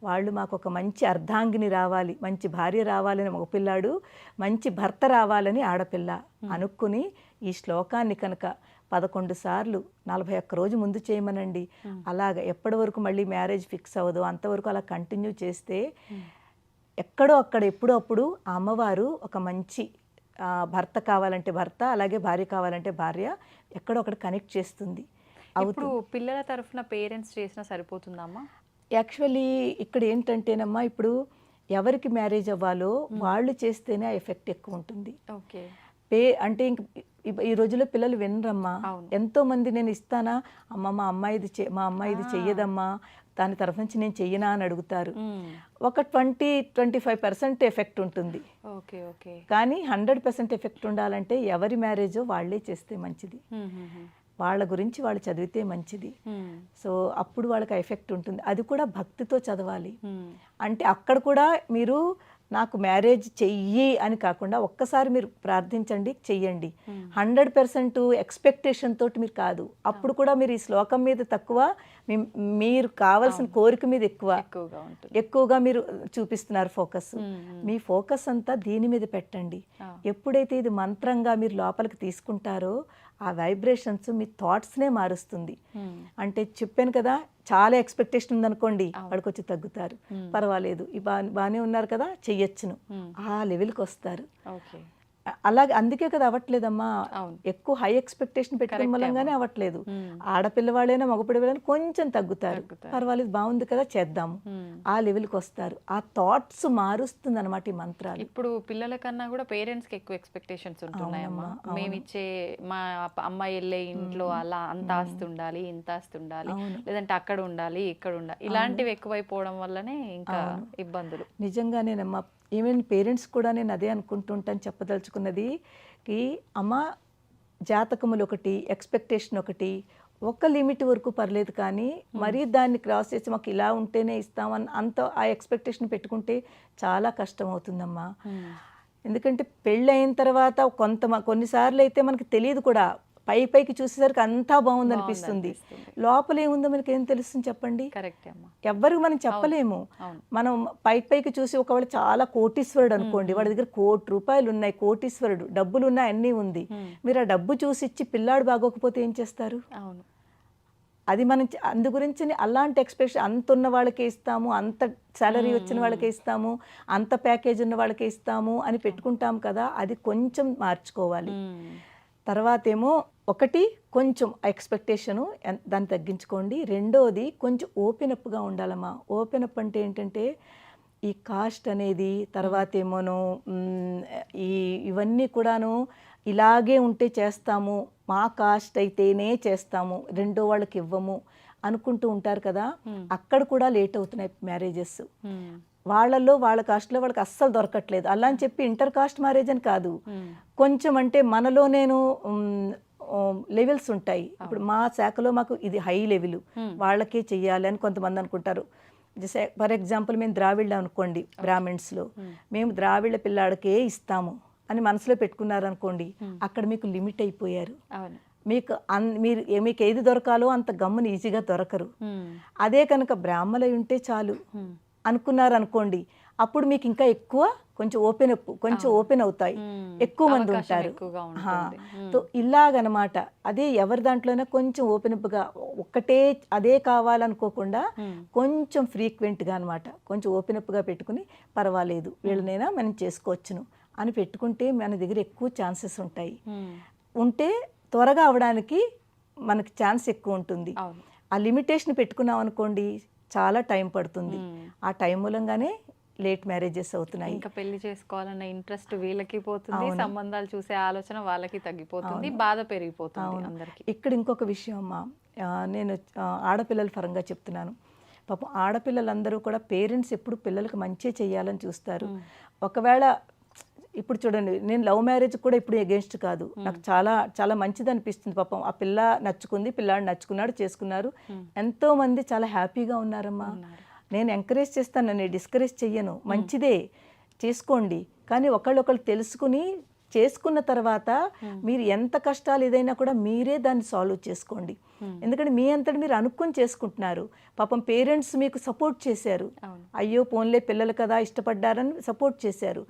వాళ్ళు మాకు ఒక మంచి అర్ధాంగిని రావాలి, మంచి భార్య రావాలని మగపిల్లాడు, మంచి భర్త రావాలని ఆడపిల్ల అనుకుని ఈ శ్లోకాన్ని కనుక 11 సార్లు 41 రోజు ముందు చేయమనండి. అలాగ ఎప్పటి వరకు మళ్ళీ మ్యారేజ్ ఫిక్స్ అవ్వదు అంతవరకు అలా కంటిన్యూ చేస్తే ఎక్కడో అక్కడ ఎప్పుడో అప్పుడు ఆ అమ్మవారు ఒక మంచి భర్త కావాలంటే భర్త, అలాగే భార్య కావాలంటే భార్య, ఎక్కడో అక్కడ కనెక్ట్ చేస్తుంది. ఇప్పుడు పిల్లల తరఫున పేరెంట్స్ చేసినా సరిపోతుందమ్మా? యాక్చువల్లీ ఇక్కడ ఏంటంటేనమ్మా, ఇప్పుడు ఎవరికి మ్యారేజ్ అవ్వాలో వాళ్ళు చేస్తేనే ఆ ఎఫెక్ట్ ఎక్కువ ఉంటుంది. ఓకే. అంటే ఇంక ఈ రోజుల్లో పిల్లలు వినరమ్మా. ఎంతో మంది నేను ఇస్తానా అమ్మ, మా అమ్మాయి ఇది చెయ్యదమ్మా, దాని తరఫు నుంచి నేను చెయ్యనా అని అడుగుతారు. ఒక 20-25% ఎఫెక్ట్ ఉంటుంది. కానీ 100% ఎఫెక్ట్ ఉండాలంటే ఎవరి మ్యారేజో వాళ్ళే చేస్తే మంచిది, వాళ్ళ గురించి వాళ్ళు చదివితే మంచిది. సో అప్పుడు వాళ్ళకి ఎఫెక్ట్ ఉంటుంది. అది కూడా భక్తితో చదవాలి. అంటే అక్కడ కూడా మీరు నాకు మ్యారేజ్ చెయ్యి అని కాకుండా ఒక్కసారి మీరు ప్రార్థించండి, చెయ్యండి. 100% ఎక్స్పెక్టేషన్ తోటి మీరు కాదు. అప్పుడు కూడా మీరు ఈ శ్లోకం మీద తక్కువ, మీరు కావాల్సిన కోరిక మీద ఎక్కువగా మీరు చూపిస్తున్నారు ఫోకస్. మీ ఫోకస్ అంతా దీని మీద పెట్టండి. ఎప్పుడైతే ఇది మంత్రంగా మీరు లోపలికి తీసుకుంటారో ఆ వైబ్రేషన్స్ మీ థాట్స్నే మారుస్తుంది. అంటే చెప్పాను కదా, చాలా ఎక్స్పెక్టేషన్ ఉందనుకోండి, వాడికి వచ్చి తగ్గుతారు, పర్వాలేదు బాగానే ఉన్నారు కదా చెయ్యొచ్చును, ఆ లెవెల్కి వస్తారు. అలాగే అందుకే కదా అవ్వట్లేదమ్మా, అవును. ఎక్కువ హై ఎక్స్పెక్టేషన్ పెట్టుకున్న Correct మూలంగానే అవ్వట్లేదు. ఆడపిల్లవాళ్ళైనా మగపిల్లవాళ్ళైనా కొంచెం తగ్గుతారు, పర్వాలేదు బాగుంది కదా చేద్దాము, ఆ లెవెల్కి వస్తారు. ఆ థాట్స్ మారుస్తుంది అనమాట ఈ మంత్రాలు. ఇప్పుడు పిల్లల కన్నా కూడా పేరెంట్స్కి ఎక్కువ ఎక్స్పెక్టేషన్స్ ఉంటున్నాయమ్మా. మేమిచ్చే మా అమ్మాయి వెళ్ళే ఇంట్లో అలా అంత ఆస్తి ఉండాలి, ఇంత ఆస్తి ఉండాలి, లేదంటే అక్కడ ఉండాలి, ఇక్కడ ఉండాలి, ఇలాంటివి ఎక్కువైపోవడం వల్లనే ఇంకా ఇబ్బందులు. నిజంగానేనమ్మా, ఈవెన్ పేరెంట్స్ కూడా నేను అదే అనుకుంటుంటాను చెప్పదలుచుకున్నది, ఈ అమ్మ జాతకములు ఒకటి, ఎక్స్పెక్టేషన్ ఒకటి, ఒక లిమిట్ వరకు పర్లేదు, కానీ మరీ దాన్ని క్రాస్ చేసి మాకు ఇలా ఉంటేనే ఇస్తామని అంత ఆ ఎక్స్పెక్టేషన్ పెట్టుకుంటే చాలా కష్టం అవుతుందమ్మా. ఎందుకంటే పెళ్ళి అయిన తర్వాత కొన్నిసార్లు అయితే మనకి తెలియదు కూడా, పైకి చూసేసరికి అంతా బాగుంది అనిపిస్తుంది, లోపల ఏముందో మనకి ఏం తెలుస్తుంది చెప్పండి? ఎవ్వరికి మనం చెప్పలేము. మనం పైకి చూసి ఒకవేళ చాలా కోటీశ్వరుడు అనుకోండి, వాడి దగ్గర ₹1,00,00,000 ఉన్నాయి, కోటీశ్వరుడు, డబ్బులు ఉన్నాయి, అన్నీ ఉంది, మీరు ఆ డబ్బు చూసి ఇచ్చి పిల్లాడు బాగోకపోతే ఏం చేస్తారు? అది మనం అందు గురించి అలాంటి ఎక్స్పెక్టేషన్, అంత ఉన్న వాళ్ళకే ఇస్తాము, అంత సాలరీ వచ్చిన వాళ్ళకే ఇస్తాము, అంత ప్యాకేజ్ ఉన్న వాళ్ళకే ఇస్తాము అని పెట్టుకుంటాం కదా, అది కొంచెం మార్చుకోవాలి. తర్వాత ఏమో ఒకటి కొంచెం ఎక్స్పెక్టేషను దాన్ని తగ్గించుకోండి. రెండోది కొంచెం ఓపెన్ అప్గా ఉండాలమ్మా. ఓపెన్ అప్ అంటే ఏంటంటే ఈ కాస్ట్ అనేది, తర్వాత ఏమోను ఇవన్నీ కూడాను ఇలాగే ఉంటే చేస్తాము, మా కాస్ట్ అయితేనే చేస్తాము, రెండో వాళ్ళకి ఇవ్వము అనుకుంటూ ఉంటారు కదా, అక్కడ కూడా లేట్ అవుతున్నాయి మ్యారేజెస్. వాళ్ళ కాస్ట్లో వాళ్ళకి అస్సలు దొరకట్లేదు. అలా అని చెప్పి ఇంటర్ కాస్ట్ మ్యారేజ్ అని కాదు, కొంచెం అంటే మనలో నేను లెవెల్స్ ఉంటాయి. ఇప్పుడు మా శాఖలో మాకు ఇది హై లెవెల్, వాళ్ళకే చెయ్యాలి అని కొంతమంది అనుకుంటారు. ఫర్ ఎగ్జాంపుల్ మేము ద్రావిడ అనుకోండి, బ్రాహ్మిన్స్లో మేము ద్రావిడ పిల్లాడికే ఇస్తాము అని మనసులో పెట్టుకున్నారనుకోండి, అక్కడ మీకు లిమిట్ అయిపోయారు. మీకు ఏది దొరకాలో అంత గమ్ముని ఈజీగా దొరకరు. అదే కనుక బ్రాహ్మణులు ఉంటే చాలు అనుకున్నారు అనుకోండి, అప్పుడు మీకు ఇంకా ఎక్కువ కొంచెం ఓపెన్ అవుతాయి, ఎక్కువ మంది ఉంటారు. ఇలాగనమాట. అదే ఎవరి దాంట్లోనే కొంచెం ఓపెన్ అప్గా, ఒక్కటే అదే కావాలనుకోకుండా కొంచెం ఫ్రీక్వెంట్గా అనమాట, కొంచెం ఓపెన్ అప్గా పెట్టుకుని పర్వాలేదు వీళ్ళనైనా మనం చేసుకోవచ్చును అని పెట్టుకుంటే మన దగ్గర ఎక్కువ ఛాన్సెస్ ఉంటాయి. ఉంటే త్వరగా అవడానికి మనకి ఛాన్స్ ఎక్కువ ఉంటుంది. ఆ లిమిటేషన్ పెట్టుకున్నాం అనుకోండి చాలా టైం పడుతుంది, ఆ టైం మూలంగానే లేట్ మ్యారేజెస్ అవుతున్నాయి. ఇంకా పెళ్లి చేసుకోవాలన్న ఇంట్రెస్ట్ వీళ్ళకి పోతుంది, సంబంధాలు చూసే ఆలోచన వాళ్ళకి తగ్గిపోతుంది, బాధ పెరిగిపోతుంది అందరికి. ఇక్కడ ఇంకొక విషయం అమ్మా, నేను ఆడపిల్లల పరంగా చెప్తున్నాను. పాపం ఆడపిల్లలందరూ కూడా పేరెంట్స్ ఎప్పుడు పిల్లలకు మంచి చేయాలని చూస్తారు. ఒకవేళ ఇప్పుడు చూడండి, నేను లవ్ మ్యారేజ్ కూడా ఇప్పుడు ఎగెన్స్ట్ కాదు, నాకు చాలా చాలా మంచిది అనిపిస్తుంది. పాపం ఆ పిల్ల నచ్చుకుంది, పిల్లాడు నచ్చుకున్నాడు, చేసుకున్నారు, ఎంతో మంది చాలా హ్యాపీగా ఉన్నారమ్మా. నేను ఎంకరేజ్ చేస్తాను, నేను డిస్కరేజ్ చెయ్యను, మంచిదే చేసుకోండి, కానీ ఒకళ్ళు తెలుసుకుని చేసుకున్న తర్వాత మీరు ఎంత కష్టాలు ఏదైనా కూడా మీరే దాన్ని సాల్వ్ చేసుకోండి. ఎందుకంటే మీ అంతటి మీరు అనుకుని చేసుకుంటున్నారు. పాపం పేరెంట్స్ మీకు సపోర్ట్ చేశారు, అయ్యో పోన్లే పిల్లలు కదా ఇష్టపడ్డారని సపోర్ట్ చేశారు.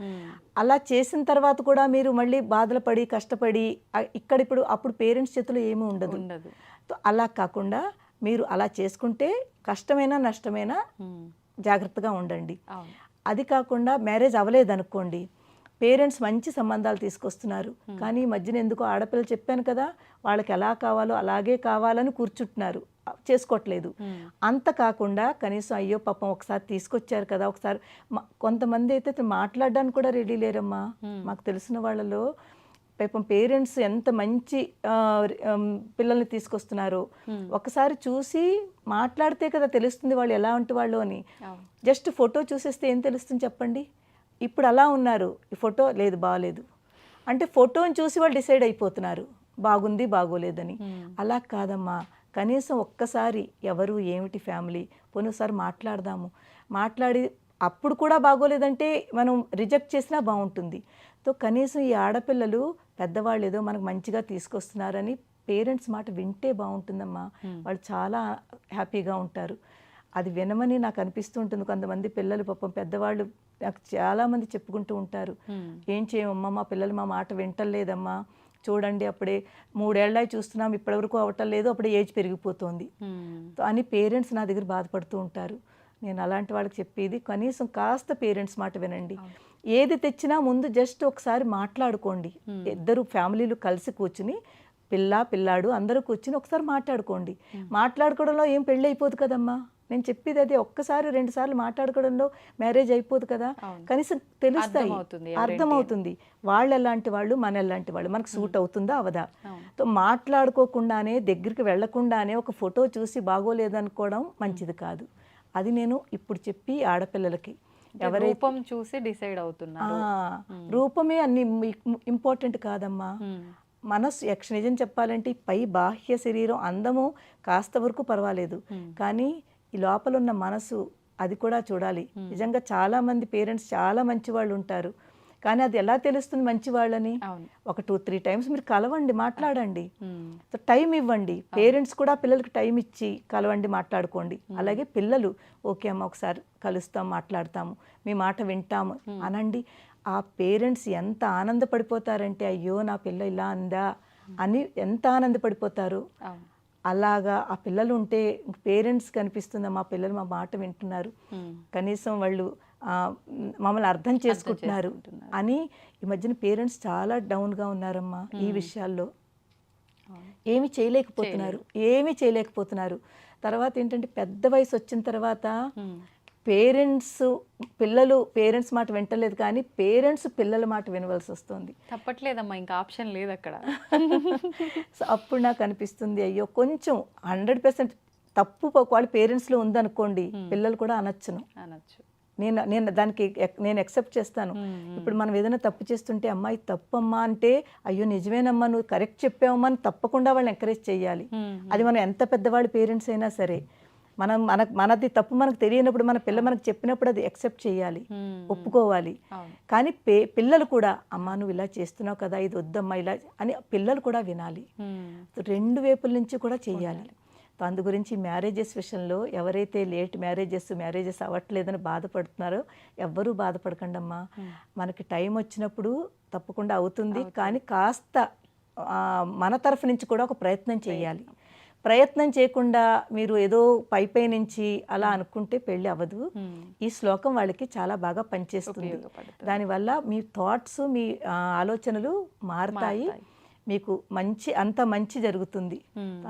అలా చేసిన తర్వాత కూడా మీరు మళ్ళీ బాధలు పడి కష్టపడి ఇప్పుడు అప్పుడు పేరెంట్స్ చేతిలో ఏమీ ఉండదు. అలా కాకుండా మీరు అలా చేసుకుంటే కష్టమైనా నష్టమైనా జాగ్రత్తగా ఉండండి. అది కాకుండా మ్యారేజ్ అవ్వలేదనుకోండి, పేరెంట్స్ మంచి సంబంధాలు తీసుకొస్తున్నారు, కానీ ఈ మధ్యన ఎందుకో ఆడపిల్లలు చెప్పాను కదా, వాళ్ళకి ఎలా కావాలో అలాగే కావాలని కూర్చుంటున్నారు, చేసుకోవట్లేదు. అంత కాకుండా కనీసం అయ్యో పాపం ఒకసారి తీసుకొచ్చారు కదా, ఒకసారి కొంతమంది అయితే మాట్లాడడానికి కూడా రెడీ లేరమ్మా. మాకు తెలిసిన వాళ్ళలో పాపం పేరెంట్స్ ఎంత మంచి పిల్లల్ని తీసుకొస్తున్నారో, ఒకసారి చూసి మాట్లాడితే కదా తెలుస్తుంది వాళ్ళు ఎలా ఉంటే వాళ్ళు అని. జస్ట్ ఫోటో చూసేస్తే ఏం తెలుస్తుంది చెప్పండి? ఇప్పుడు అలా ఉన్నారు, ఈ ఫోటో లేదు బాగోలేదు అంటే ఫోటోని చూసి వాళ్ళు డిసైడ్ అయిపోతున్నారు బాగుంది బాగోలేదని. అలా కాదమ్మా, కనీసం ఒక్కసారి ఎవరు ఏమిటి ఫ్యామిలీ పోనీసారి మాట్లాడదాము, మాట్లాడి అప్పుడు కూడా బాగోలేదంటే మనం రిజెక్ట్ చేసినా బాగుంటుంది. తో కనీసం ఈ ఆడపిల్లలు పెద్దవాళ్ళు ఏదో మనకు మంచిగా తీసుకొస్తున్నారని పేరెంట్స్ మాట వింటే బాగుంటుందమ్మా, వాళ్ళు చాలా హ్యాపీగా ఉంటారు. అది వినమని నాకు అనిపిస్తూ ఉంటుంది. కొంతమంది పిల్లలు పాపం పెద్దవాళ్ళు నాకు చాలామంది చెప్పుకుంటూ ఉంటారు, ఏం చేయమమ్మా మా పిల్లలు మా మాట వింటలేదమ్మా, చూడండి అప్పుడే 3 ఏళ్ళ చూస్తున్నాం ఇప్పటివరకు అవ్వటం లేదు, అప్పుడే ఏజ్ పెరిగిపోతుంది అని పేరెంట్స్ నా దగ్గర బాధపడుతూ ఉంటారు. నేను అలాంటి వాళ్ళకి చెప్పేది కనీసం కాస్త పేరెంట్స్ మాట వినండి. ఏది తెచ్చినా ముందు జస్ట్ ఒకసారి మాట్లాడుకోండి. ఇద్దరు ఫ్యామిలీలు కలిసి కూర్చుని పిల్లాడు అందరూ కూర్చుని ఒకసారి మాట్లాడుకోండి. మాట్లాడుకోవడంలో ఏం పెళ్ళి అయిపోదు కదమ్మా. నేను చెప్పేది అదే, ఒక్కసారి 2 సార్లు మాట్లాడుకోవడంలో మ్యారేజ్ అయిపోదు కదా. కనీసం తెలుస్తాయి, అర్థమవుతుంది వాళ్ళు ఎలాంటి వాళ్ళు, మన ఎలాంటి వాళ్ళు, మనకు సూట్ అవుతుందా అవదా. సో మాట్లాడుకోకుండానే దగ్గరికి వెళ్లకుండానే ఒక ఫోటో చూసి బాగోలేదనుకోవడం మంచిది కాదు. అది నేను ఇప్పుడు చెప్పి ఆడపిల్లలకి రూపం చూసి డిసైడ్ అవుతున్నారు. రూపమే అన్ని ఇంపార్టెంట్ కాదమ్మా. మనసు నిజం చెప్పాలంటే పై బాహ్య శరీరం అందము కాస్త వరకు పర్వాలేదు, కానీ ఈ లోపల ఉన్న మనసు అది కూడా చూడాలి. నిజంగా చాలా మంది పేరెంట్స్ చాలా మంచి వాళ్ళు ఉంటారు, కానీ అది ఎలా తెలుస్తుంది మంచి వాళ్ళని? ఒక 2-3 టైమ్స్ మీరు కలవండి, మాట్లాడండి, టైం ఇవ్వండి. పేరెంట్స్ కూడా పిల్లలకి టైం ఇచ్చి కలవండి, మాట్లాడుకోండి. అలాగే పిల్లలు ఓకే అమ్మ ఒకసారి కలుస్తాం, మాట్లాడతాము, మీ మాట వింటాము అనండి. ఆ పేరెంట్స్ ఎంత ఆనందపడిపోతారంటే అయ్యో నా పిల్ల ఇలా అందా అని ఎంత ఆనందపడిపోతారు. అలాగా ఆ పిల్లలు ఉంటే పేరెంట్స్ కనిపిస్తుంది మా పిల్లలు మా మాట వింటున్నారు, కనీసం వాళ్ళు మమ్మల్ని అర్థం చేసుకుంటున్నారు అని. ఈ మధ్యన పేరెంట్స్ చాలా డౌన్గా ఉన్నారమ్మా ఈ విషయాల్లో. ఏమీ చేయలేకపోతున్నారు. తర్వాత ఏంటంటే పెద్ద వయసు వచ్చిన తర్వాత పిల్లలు పేరెంట్స్ మాట వింటలేదు, కానీ పేరెంట్స్ పిల్లల మాట వినవలసి వస్తుంది. తప్పట్లేదమ్మా, ఇంకా ఆప్షన్ లేదు అక్కడ. సో అప్పుడు నాకు అనిపిస్తుంది అయ్యో కొంచెం 100% తప్పు ఒకవేళ పేరెంట్స్లో ఉందనుకోండి, పిల్లలు కూడా అనొచ్చు. నేను దానికి ఎక్సెప్ట్ చేస్తాను. ఇప్పుడు మనం ఏదైనా తప్పు చేస్తుంటే అమ్మా ఇది తప్పు అమ్మా అంటే అయ్యో నిజమేనమ్మా నువ్వు కరెక్ట్ చెప్పావమ్మా అని తప్పకుండా వాళ్ళని ఎంకరేజ్ చేయాలి. అది మనం ఎంత పెద్దవాళ్ళు పేరెంట్స్ అయినా సరే, మనది తప్పు మనకు తెలియనప్పుడు మన పిల్ల మనకు చెప్పినప్పుడు అది ఎక్సెప్ట్ చేయాలి, ఒప్పుకోవాలి. కానీ పిల్లలు కూడా అమ్మా నువ్వు ఇలా చేస్తున్నావు కదా, ఇది వద్దమ్మా ఇలా అని పిల్లలు కూడా వినాలి. 2 వైపుల నుంచి కూడా చెయ్యాలి. అందు గురించి మ్యారేజెస్ విషయంలో ఎవరైతే లేట్ మ్యారేజెస్ అవ్వట్లేదని బాధపడుతున్నారో ఎవ్వరూ బాధపడకండి అమ్మా. మనకి టైం వచ్చినప్పుడు తప్పకుండా అవుతుంది, కానీ కాస్త మన తరఫు నుంచి కూడా ఒక ప్రయత్నం చేయాలి. ప్రయత్నం చేయకుండా మీరు ఏదో పై నుంచి అలా అనుకుంటే పెళ్ళి అవ్వదు. ఈ శ్లోకం వాళ్ళకి చాలా బాగా పనిచేస్తుంది. దానివల్ల మీ థాట్స్, మీ ఆలోచనలు మారుతాయి, మీకు అంత మంచి జరుగుతుంది.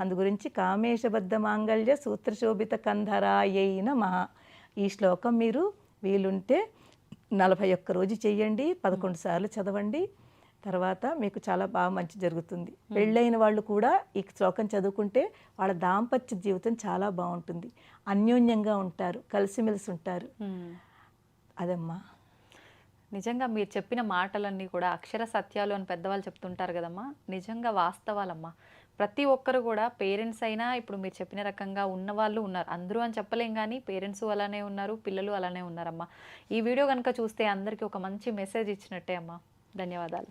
అందు గురించి కామేశబద్ధ మాంగళ్య సూత్రశోభిత కంధరాయైన మహా ఈ శ్లోకం మీరు వీలుంటే 41 రోజు చెయ్యండి, 11 సార్లు చదవండి. తర్వాత మీకు చాలా బాగా మంచి జరుగుతుంది. పెళ్ళైన వాళ్ళు కూడా ఈ శ్లోకం చదువుకుంటే వాళ్ళ దాంపత్య జీవితం చాలా బాగుంటుంది, అన్యోన్యంగా ఉంటారు, కలిసిమెలిసి ఉంటారు. అదమ్మా. నిజంగా మీరు చెప్పిన మాటలన్నీ కూడా అక్షర సత్యాలు అని పెద్దవాళ్ళు చెప్తుంటారు కదమ్మా, నిజంగా వాస్తవాలమ్మా. ప్రతి ఒక్కరు కూడా పేరెంట్స్ అయినా ఇప్పుడు మీరు చెప్పిన రకంగా ఉన్నవాళ్ళు ఉన్నారు, అందరూ అని చెప్పలేం, కానీ పేరెంట్స్ అలానే ఉన్నారు, పిల్లలు అలానే ఉన్నారమ్మా. ఈ వీడియో కనుక చూస్తే అందరికీ ఒక మంచి మెసేజ్ ఇచ్చినట్టే అమ్మా. ధన్యవాదాలు.